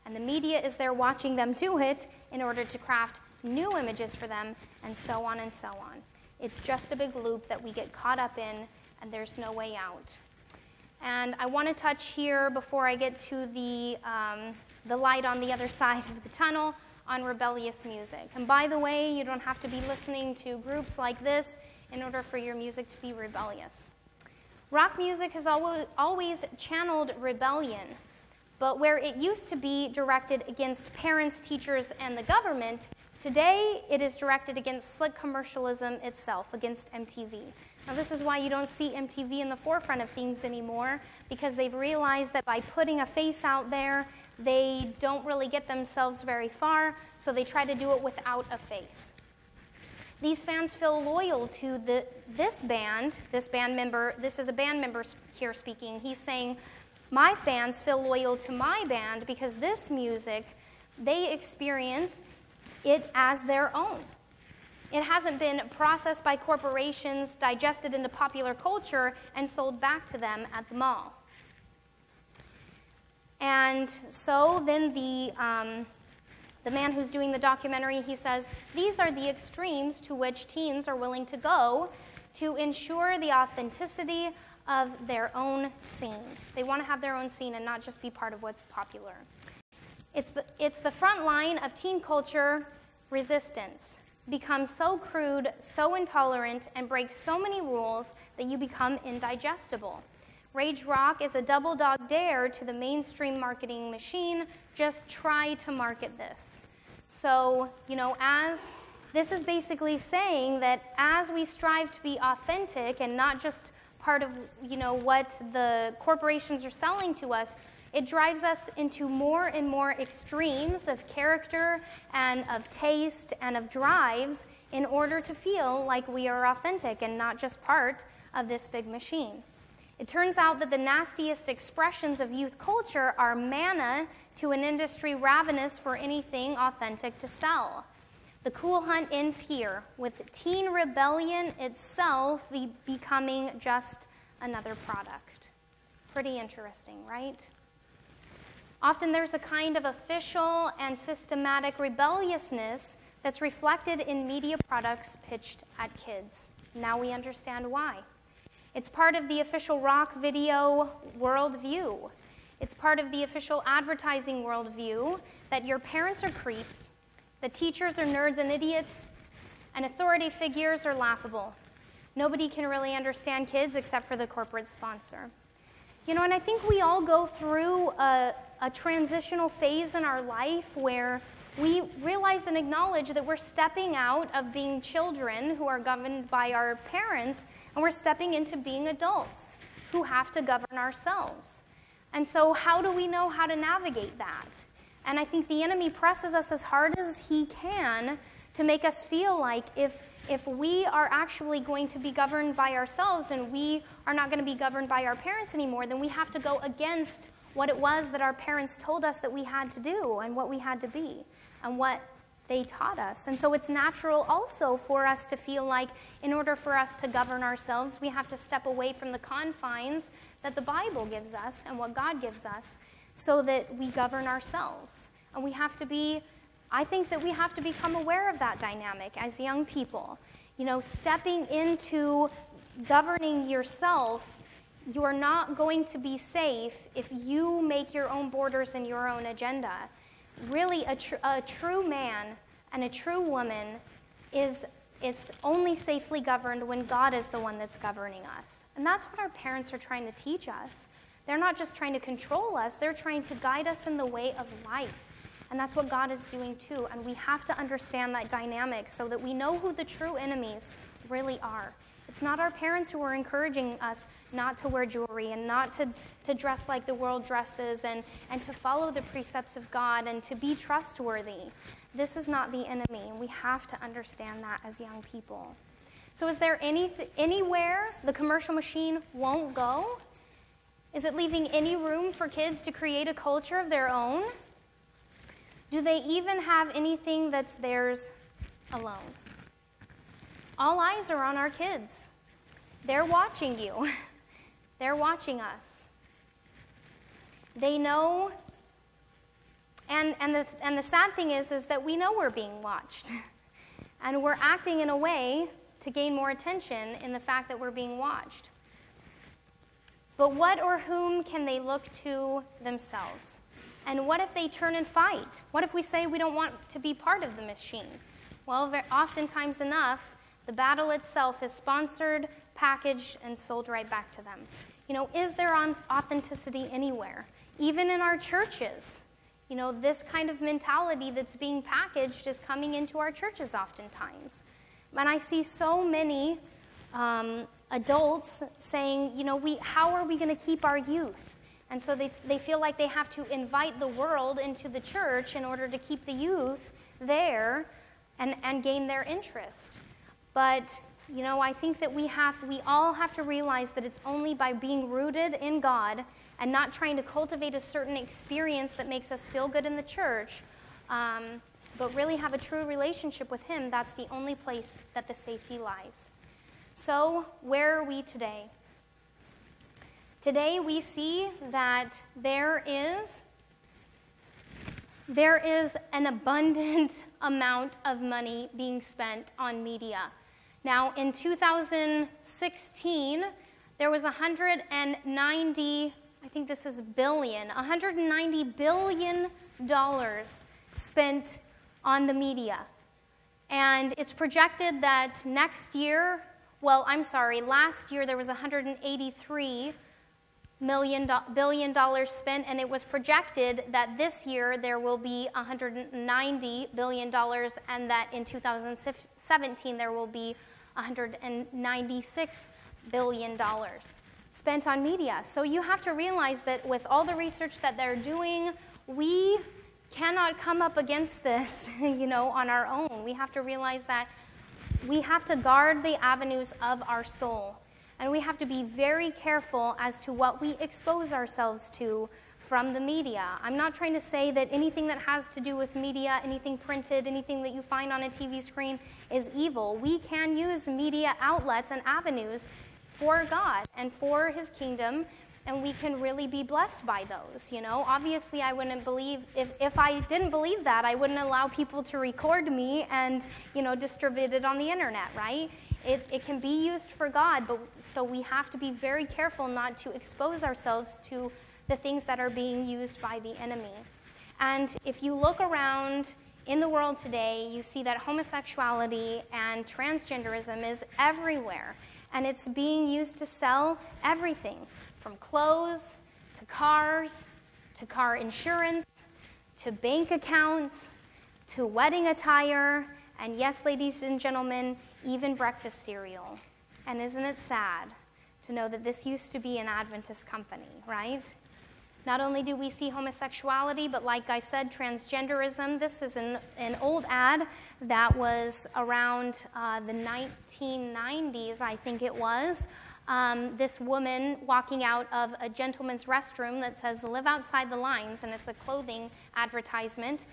And the media is there watching them do it in order to craft new images for them, and so on and so on. It's just a big loop that we get caught up in, and there's no way out. And I want to touch here, before I get to the light on the other side of the tunnel, on rebellious music. And by the way, you don't have to be listening to groups like this in order for your music to be rebellious. Rock music has always channeled rebellion, but where it used to be directed against parents, teachers, and the government, today it is directed against slick commercialism itself, against MTV. Now this is why you don't see MTV in the forefront of things anymore, because they've realized that by putting a face out there, they don't really get themselves very far, so they try to do it without a face. These fans feel loyal to this band member. This is a band member here speaking. He's saying, my fans feel loyal to my band because this music, they experience it as their own. It hasn't been processed by corporations, digested into popular culture, and sold back to them at the mall. And so then the man who's doing the documentary, he says, these are the extremes to which teens are willing to go to ensure the authenticity of their own scene. They want to have their own scene and not just be part of what's popular. It's the front line of teen culture resistance. Become so crude, so intolerant, and break so many rules that you become indigestible. Rage rock is a double dog dare to the mainstream marketing machine. Just try to market this. So, you know, as this is basically saying that as we strive to be authentic and not just part of, you know, what the corporations are selling to us, it drives us into more and more extremes of character and of taste and of drives in order to feel like we are authentic and not just part of this big machine. It turns out that the nastiest expressions of youth culture are manna to an industry ravenous for anything authentic to sell. The cool hunt ends here, with teen rebellion itself becoming just another product. Pretty interesting, right? Often there's a kind of official and systematic rebelliousness that's reflected in media products pitched at kids. Now we understand why. It's part of the official rock video worldview. It's part of the official advertising worldview that your parents are creeps, that teachers are nerds and idiots, and authority figures are laughable. Nobody can really understand kids except for the corporate sponsor. You know, and I think we all go through a transitional phase in our life where we realize and acknowledge that we're stepping out of being children who are governed by our parents, and we're stepping into being adults who have to govern ourselves. And so how do we know how to navigate that? And I think the enemy presses us as hard as he can to make us feel like if we are actually going to be governed by ourselves and we are not going to be governed by our parents anymore, then we have to go against what it was that our parents told us that we had to do and what we had to be and what they taught us. And so it's natural also for us to feel like in order for us to govern ourselves, we have to step away from the confines that the Bible gives us and what God gives us so that we govern ourselves. And we have to be, I think that we have to become aware of that dynamic as young people. You know, stepping into governing yourself, you're not going to be safe if you make your own borders and your own agenda. Really, a true man and a true woman is only safely governed when God is the one that's governing us. And that's what our parents are trying to teach us. They're not just trying to control us, they're trying to guide us in the way of life. And that's what God is doing too. And we have to understand that dynamic so that we know who the true enemies really are. It's not our parents who are encouraging us not to wear jewelry and not to dress like the world dresses and to follow the precepts of God and to be trustworthy. This is not the enemy, and we have to understand that as young people. So is there anywhere the commercial machine won't go? Is it leaving any room for kids to create a culture of their own? Do they even have anything that's theirs alone? All eyes are on our kids. They're watching you. They're watching us. They know, and the sad thing is that we know we're being watched. And we're acting in a way to gain more attention in the fact that we're being watched. But what or whom can they look to themselves? And what if they turn and fight? What if we say we don't want to be part of the machine? Well, oftentimes enough, the battle itself is sponsored, packaged, and sold right back to them. You know, is there authenticity anywhere? Even in our churches, you know, this kind of mentality that's being packaged is coming into our churches oftentimes. And I see so many adults saying, you know, how are we going to keep our youth? And so they feel like they have to invite the world into the church in order to keep the youth there and gain their interest. But, you know, I think that we all have to realize that it's only by being rooted in God and not trying to cultivate a certain experience that makes us feel good in the church, but really have a true relationship with Him, that's the only place that the safety lies. So, where are we today? Today we see that there is an abundant amount of money being spent on media. Now, in 2016, there was $190 billion spent on the media. And it's projected that last year there was $183 billion spent, and it was projected that this year there will be $190 billion, and that in 2017 there will be $196 billion spent on media. So you have to realize that with all the research that they're doing, we cannot come up against this, you know, on our own. We have to realize that we have to guard the avenues of our soul. And we have to be very careful as to what we expose ourselves to from the media. I'm not trying to say that anything that has to do with media, anything printed, anything that you find on a TV screen is evil. We can use media outlets and avenues for God and for his kingdom, and we can really be blessed by those, you know. Obviously, I wouldn't believe, if I didn't believe that, I wouldn't allow people to record me and, you know, distribute it on the internet, right? It can be used for God, but so we have to be very careful not to expose ourselves to the things that are being used by the enemy. And if you look around in the world today, you see that homosexuality and transgenderism is everywhere, and it's being used to sell everything, from clothes to cars, to car insurance, to bank accounts, to wedding attire, and yes, ladies and gentlemen, even breakfast cereal. And isn't it sad to know that this used to be an Adventist company, right? Not only do we see homosexuality, but like I said, transgenderism. This is an old ad that was around the 1990s, I think it was. This woman walking out of a gentleman's restroom that says, "Live outside the lines," and it's a clothing advertisement.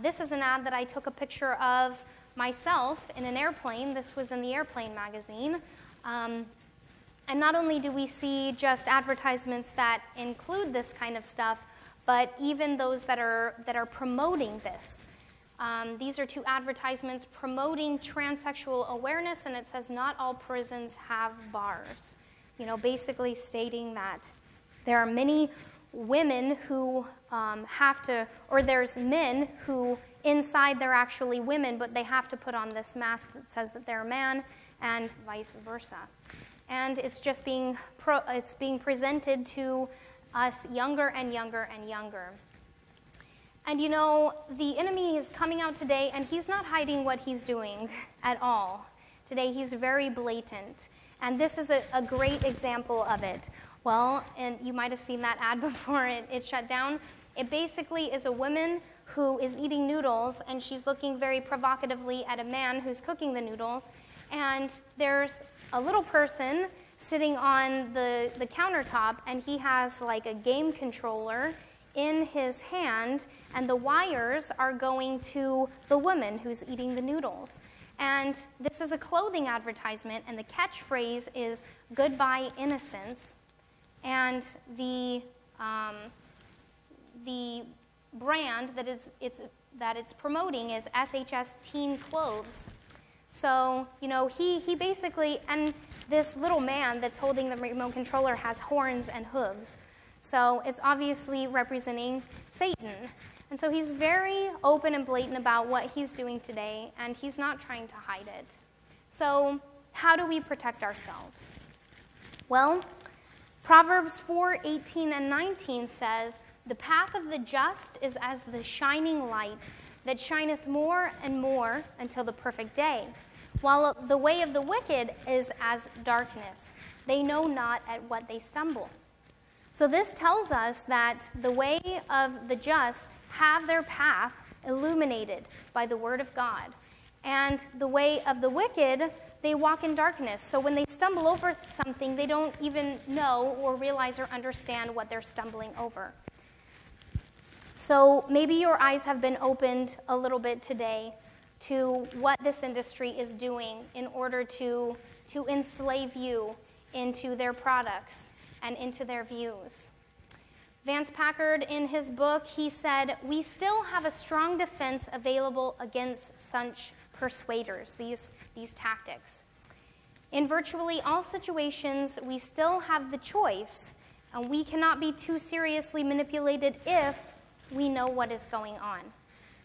This is an ad that I took a picture of myself in an airplane. This was in the Airplane magazine. And not only do we see just advertisements that include this kind of stuff, but even those that are promoting this. These are two advertisements promoting transsexual awareness, and it says not all prisons have bars. You know, basically stating that there are many women who have to, or there's men who inside they're actually women, but they have to put on this mask that says that they're a man, and vice versa. And it's just being presented to us younger and younger and younger. And you know, the enemy is coming out today, and he's not hiding what he's doing at all. Today he's very blatant. And this is a great example of it. Well, and you might have seen that ad before it shut down. It basically is a woman who is eating noodles, and she's looking very provocatively at a man who's cooking the noodles. And there's a little person sitting on the countertop, and he has like a game controller in his hand, and the wires are going to the woman who's eating the noodles. And this is a clothing advertisement, and the catchphrase is "Goodbye Innocence." And the brand that it's promoting is SHS Teen Clothes. So, you know, he basically, and this little man that's holding the remote controller has horns and hooves. So it's obviously representing Satan. And so he's very open and blatant about what he's doing today, and he's not trying to hide it. So how do we protect ourselves? Well, Proverbs 4:18 and 19 says, "The path of the just is as the shining light that shineth more and more until the perfect day, while the way of the wicked is as darkness. They know not at what they stumble." So this tells us that the way of the just have their path illuminated by the word of God. And the way of the wicked, they walk in darkness. So when they stumble over something, they don't even know or realize or understand what they're stumbling over. So maybe your eyes have been opened a little bit today to what this industry is doing in order to enslave you into their products and into their views. Vance Packard, in his book, he said, "We still have a strong defense available against such persuaders, these tactics. In virtually all situations, we still have the choice, and we cannot be too seriously manipulated if we know what is going on."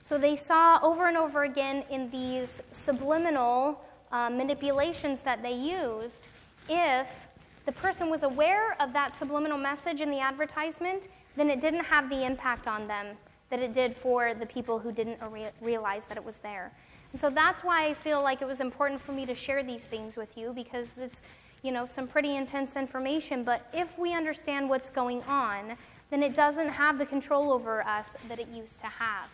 So they saw over and over again in these subliminal manipulations that they used, if the person was aware of that subliminal message in the advertisement, then it didn't have the impact on them that it did for the people who didn't realize that it was there. And so that's why I feel like it was important for me to share these things with you, because it's, you know, some pretty intense information. But if we understand what's going on, then it doesn't have the control over us that it used to have.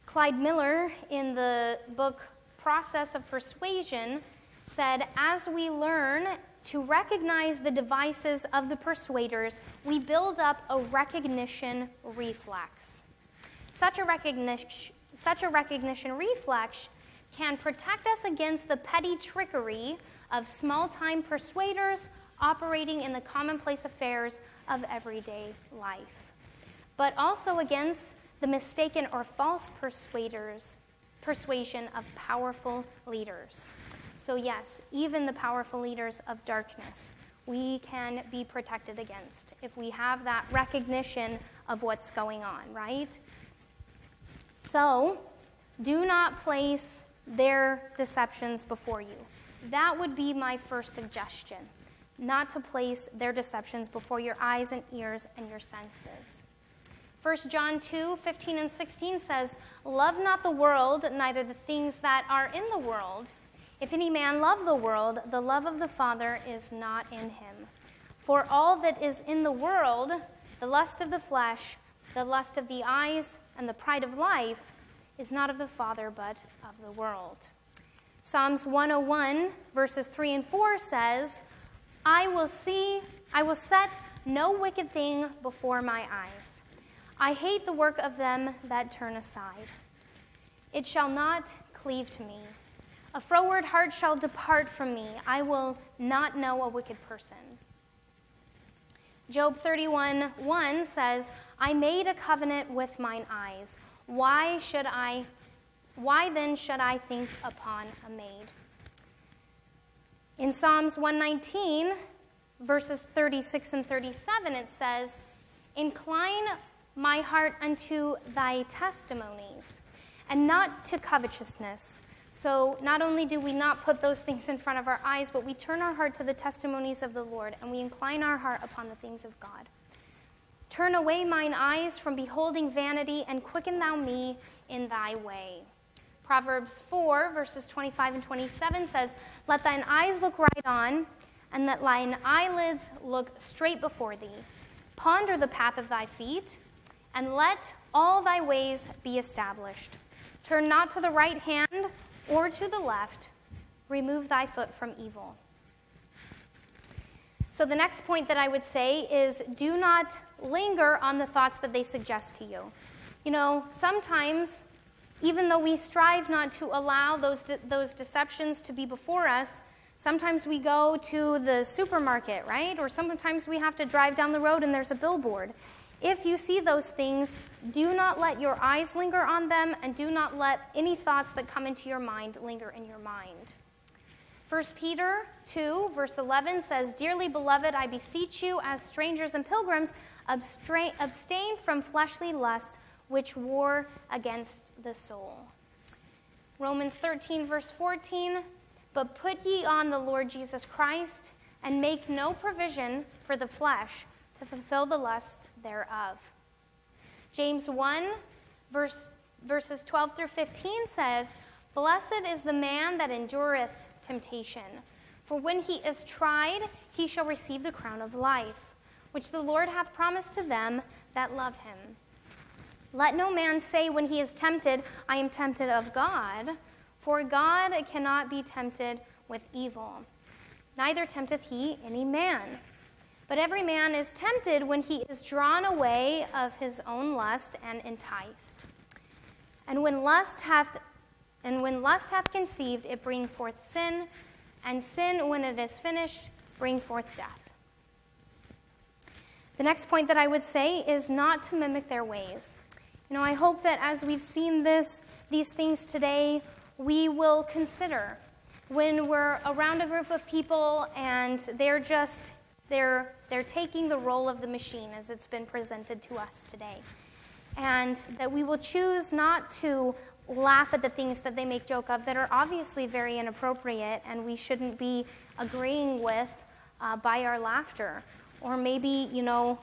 Clyde Miller, in the book Process of Persuasion, said, "As we learn to recognize the devices of the persuaders, we build up a recognition reflex. Such a recognition reflex can protect us against the petty trickery of small-time persuaders operating in the commonplace affairs of everyday life, but also against the mistaken or false persuasion of powerful leaders. So yes, even the powerful leaders of darkness, we can be protected against if we have that recognition of what's going on, right? So, do not place their deceptions before you. That would be my first suggestion, not to place their deceptions before your eyes and ears and your senses. 1 John 2:15 and 16 says, "Love not the world, neither the things that are in the world. If any man love the world, the love of the Father is not in him. For all that is in the world, the lust of the flesh, the lust of the eyes, and the pride of life, is not of the Father, but of the world." Psalms 101, verses 3 and 4 says, I will set no wicked thing before my eyes. I hate the work of them that turn aside. It shall not cleave to me. A froward heart shall depart from me. I will not know a wicked person. Job 31:1 says, I made a covenant with mine eyes. Why then should I think upon a maid? In Psalms 119, verses 36 and 37, it says, Incline my heart unto thy testimonies, and not to covetousness. So not only do we not put those things in front of our eyes, but we turn our heart to the testimonies of the Lord, and we incline our heart upon the things of God. Turn away mine eyes from beholding vanity, and quicken thou me in thy way. Proverbs 4, verses 25 and 27 says, Let thine eyes look right on, and let thine eyelids look straight before thee. Ponder the path of thy feet, and let all thy ways be established. Turn not to the right hand or to the left. Remove thy foot from evil. So the next point that I would say is do not linger on the thoughts that they suggest to you. You know, sometimes, even though we strive not to allow those deceptions to be before us, sometimes we go to the supermarket, right? Or sometimes we have to drive down the road and there's a billboard. If you see those things, do not let your eyes linger on them, and do not let any thoughts that come into your mind linger in your mind. 1 Peter 2, verse 11 says, Dearly beloved, I beseech you, as strangers and pilgrims, abstain from fleshly lusts which war against the soul. Romans 13, verse 14, But put ye on the Lord Jesus Christ, and make no provision for the flesh to fulfill the lusts thereof. James 1, verses 12 through 15 says, Blessed is the man that endureth temptation, for when he is tried, he shall receive the crown of life, which the Lord hath promised to them that love him. Let no man say when he is tempted, I am tempted of God, for God cannot be tempted with evil, neither tempteth he any man. But every man is tempted when he is drawn away of his own lust and enticed. And when lust hath conceived, it bring forth sin, and sin, when it is finished, bring forth death. The next point that I would say is not to mimic their ways. You know, I hope that as we've seen these things today, we will consider when we're around a group of people and they're taking the role of the machine as it's been presented to us today. And that we will choose not to laugh at the things that they make joke of that are obviously very inappropriate and we shouldn't be agreeing with by our laughter. Or maybe, you know,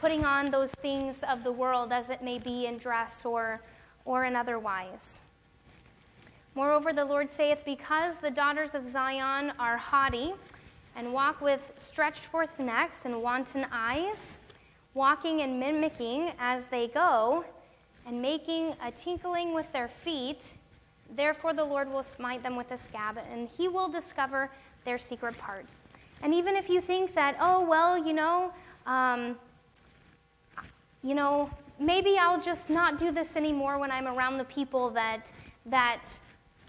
putting on those things of the world as it may be in dress or in otherwise. Moreover, the Lord saith, Because the daughters of Zion are haughty, and walk with stretched forth necks and wanton eyes, walking and mimicking as they go, and making a tinkling with their feet, therefore the Lord will smite them with a scab, and he will discover their secret parts. And even if you think that, oh, well, maybe I'll just not do this anymore when I'm around the people that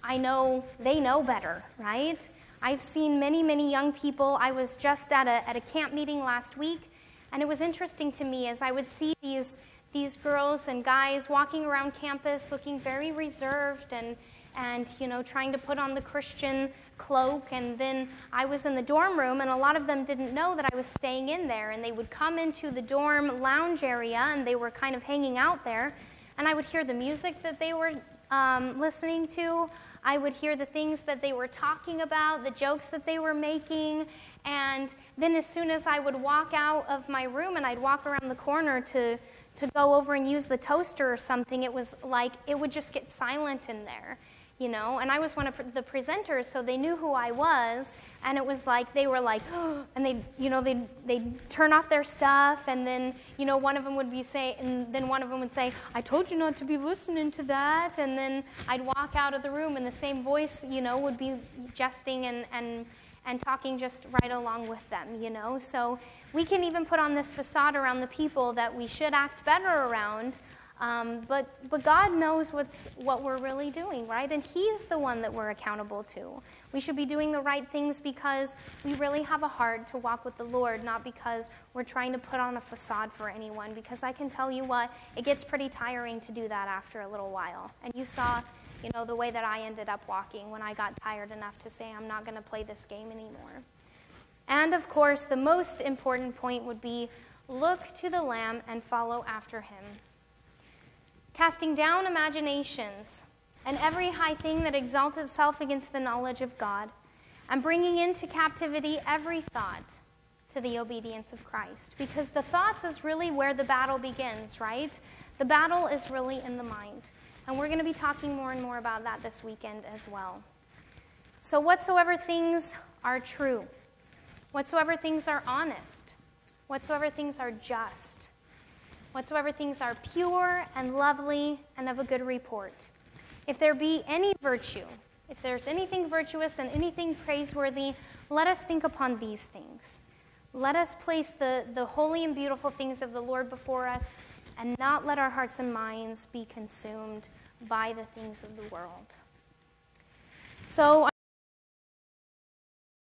I know they know better, right? I've seen many, many young people. I was just at a camp meeting last week, and it was interesting to me as I would see these girls and guys walking around campus looking very reserved and trying to put on the Christian cloak. And then I was in the dorm room, and a lot of them didn't know that I was staying in there. And they would come into the dorm lounge area, and they were kind of hanging out there. And I would hear the music that they were listening to. I would hear the things that they were talking about, the jokes that they were making. And then as soon as I would walk out of my room and I'd walk around the corner to go over and use the toaster or something, it was like it would just get silent in there. And I was one of the presenters, so they knew who I was, and it was like they were like, and they'd turn off their stuff, and then one of them would say, I told you not to be listening to that, and then I'd walk out of the room, and the same voice, would be jesting and talking just right along with them, So we can even put on this facade around the people that we should act better around. But God knows what we're really doing, right? And He's the one that we're accountable to. We should be doing the right things because we really have a heart to walk with the Lord, not because we're trying to put on a facade for anyone. Because I can tell you what, it gets pretty tiring to do that after a little while. And you saw, the way that I ended up walking when I got tired enough to say, I'm not going to play this game anymore. And of course, the most important point would be, look to the Lamb and follow after Him. Casting down imaginations and every high thing that exalts itself against the knowledge of God, and bringing into captivity every thought to the obedience of Christ. Because the thoughts is really where the battle begins, right? The battle is really in the mind. And we're going to be talking more and more about that this weekend as well. So whatsoever things are true, whatsoever things are honest, whatsoever things are just, whatsoever things are pure and lovely and of a good report. If there be any virtue, if there's anything virtuous and anything praiseworthy, let us think upon these things. Let us place the holy and beautiful things of the Lord before us and not let our hearts and minds be consumed by the things of the world. So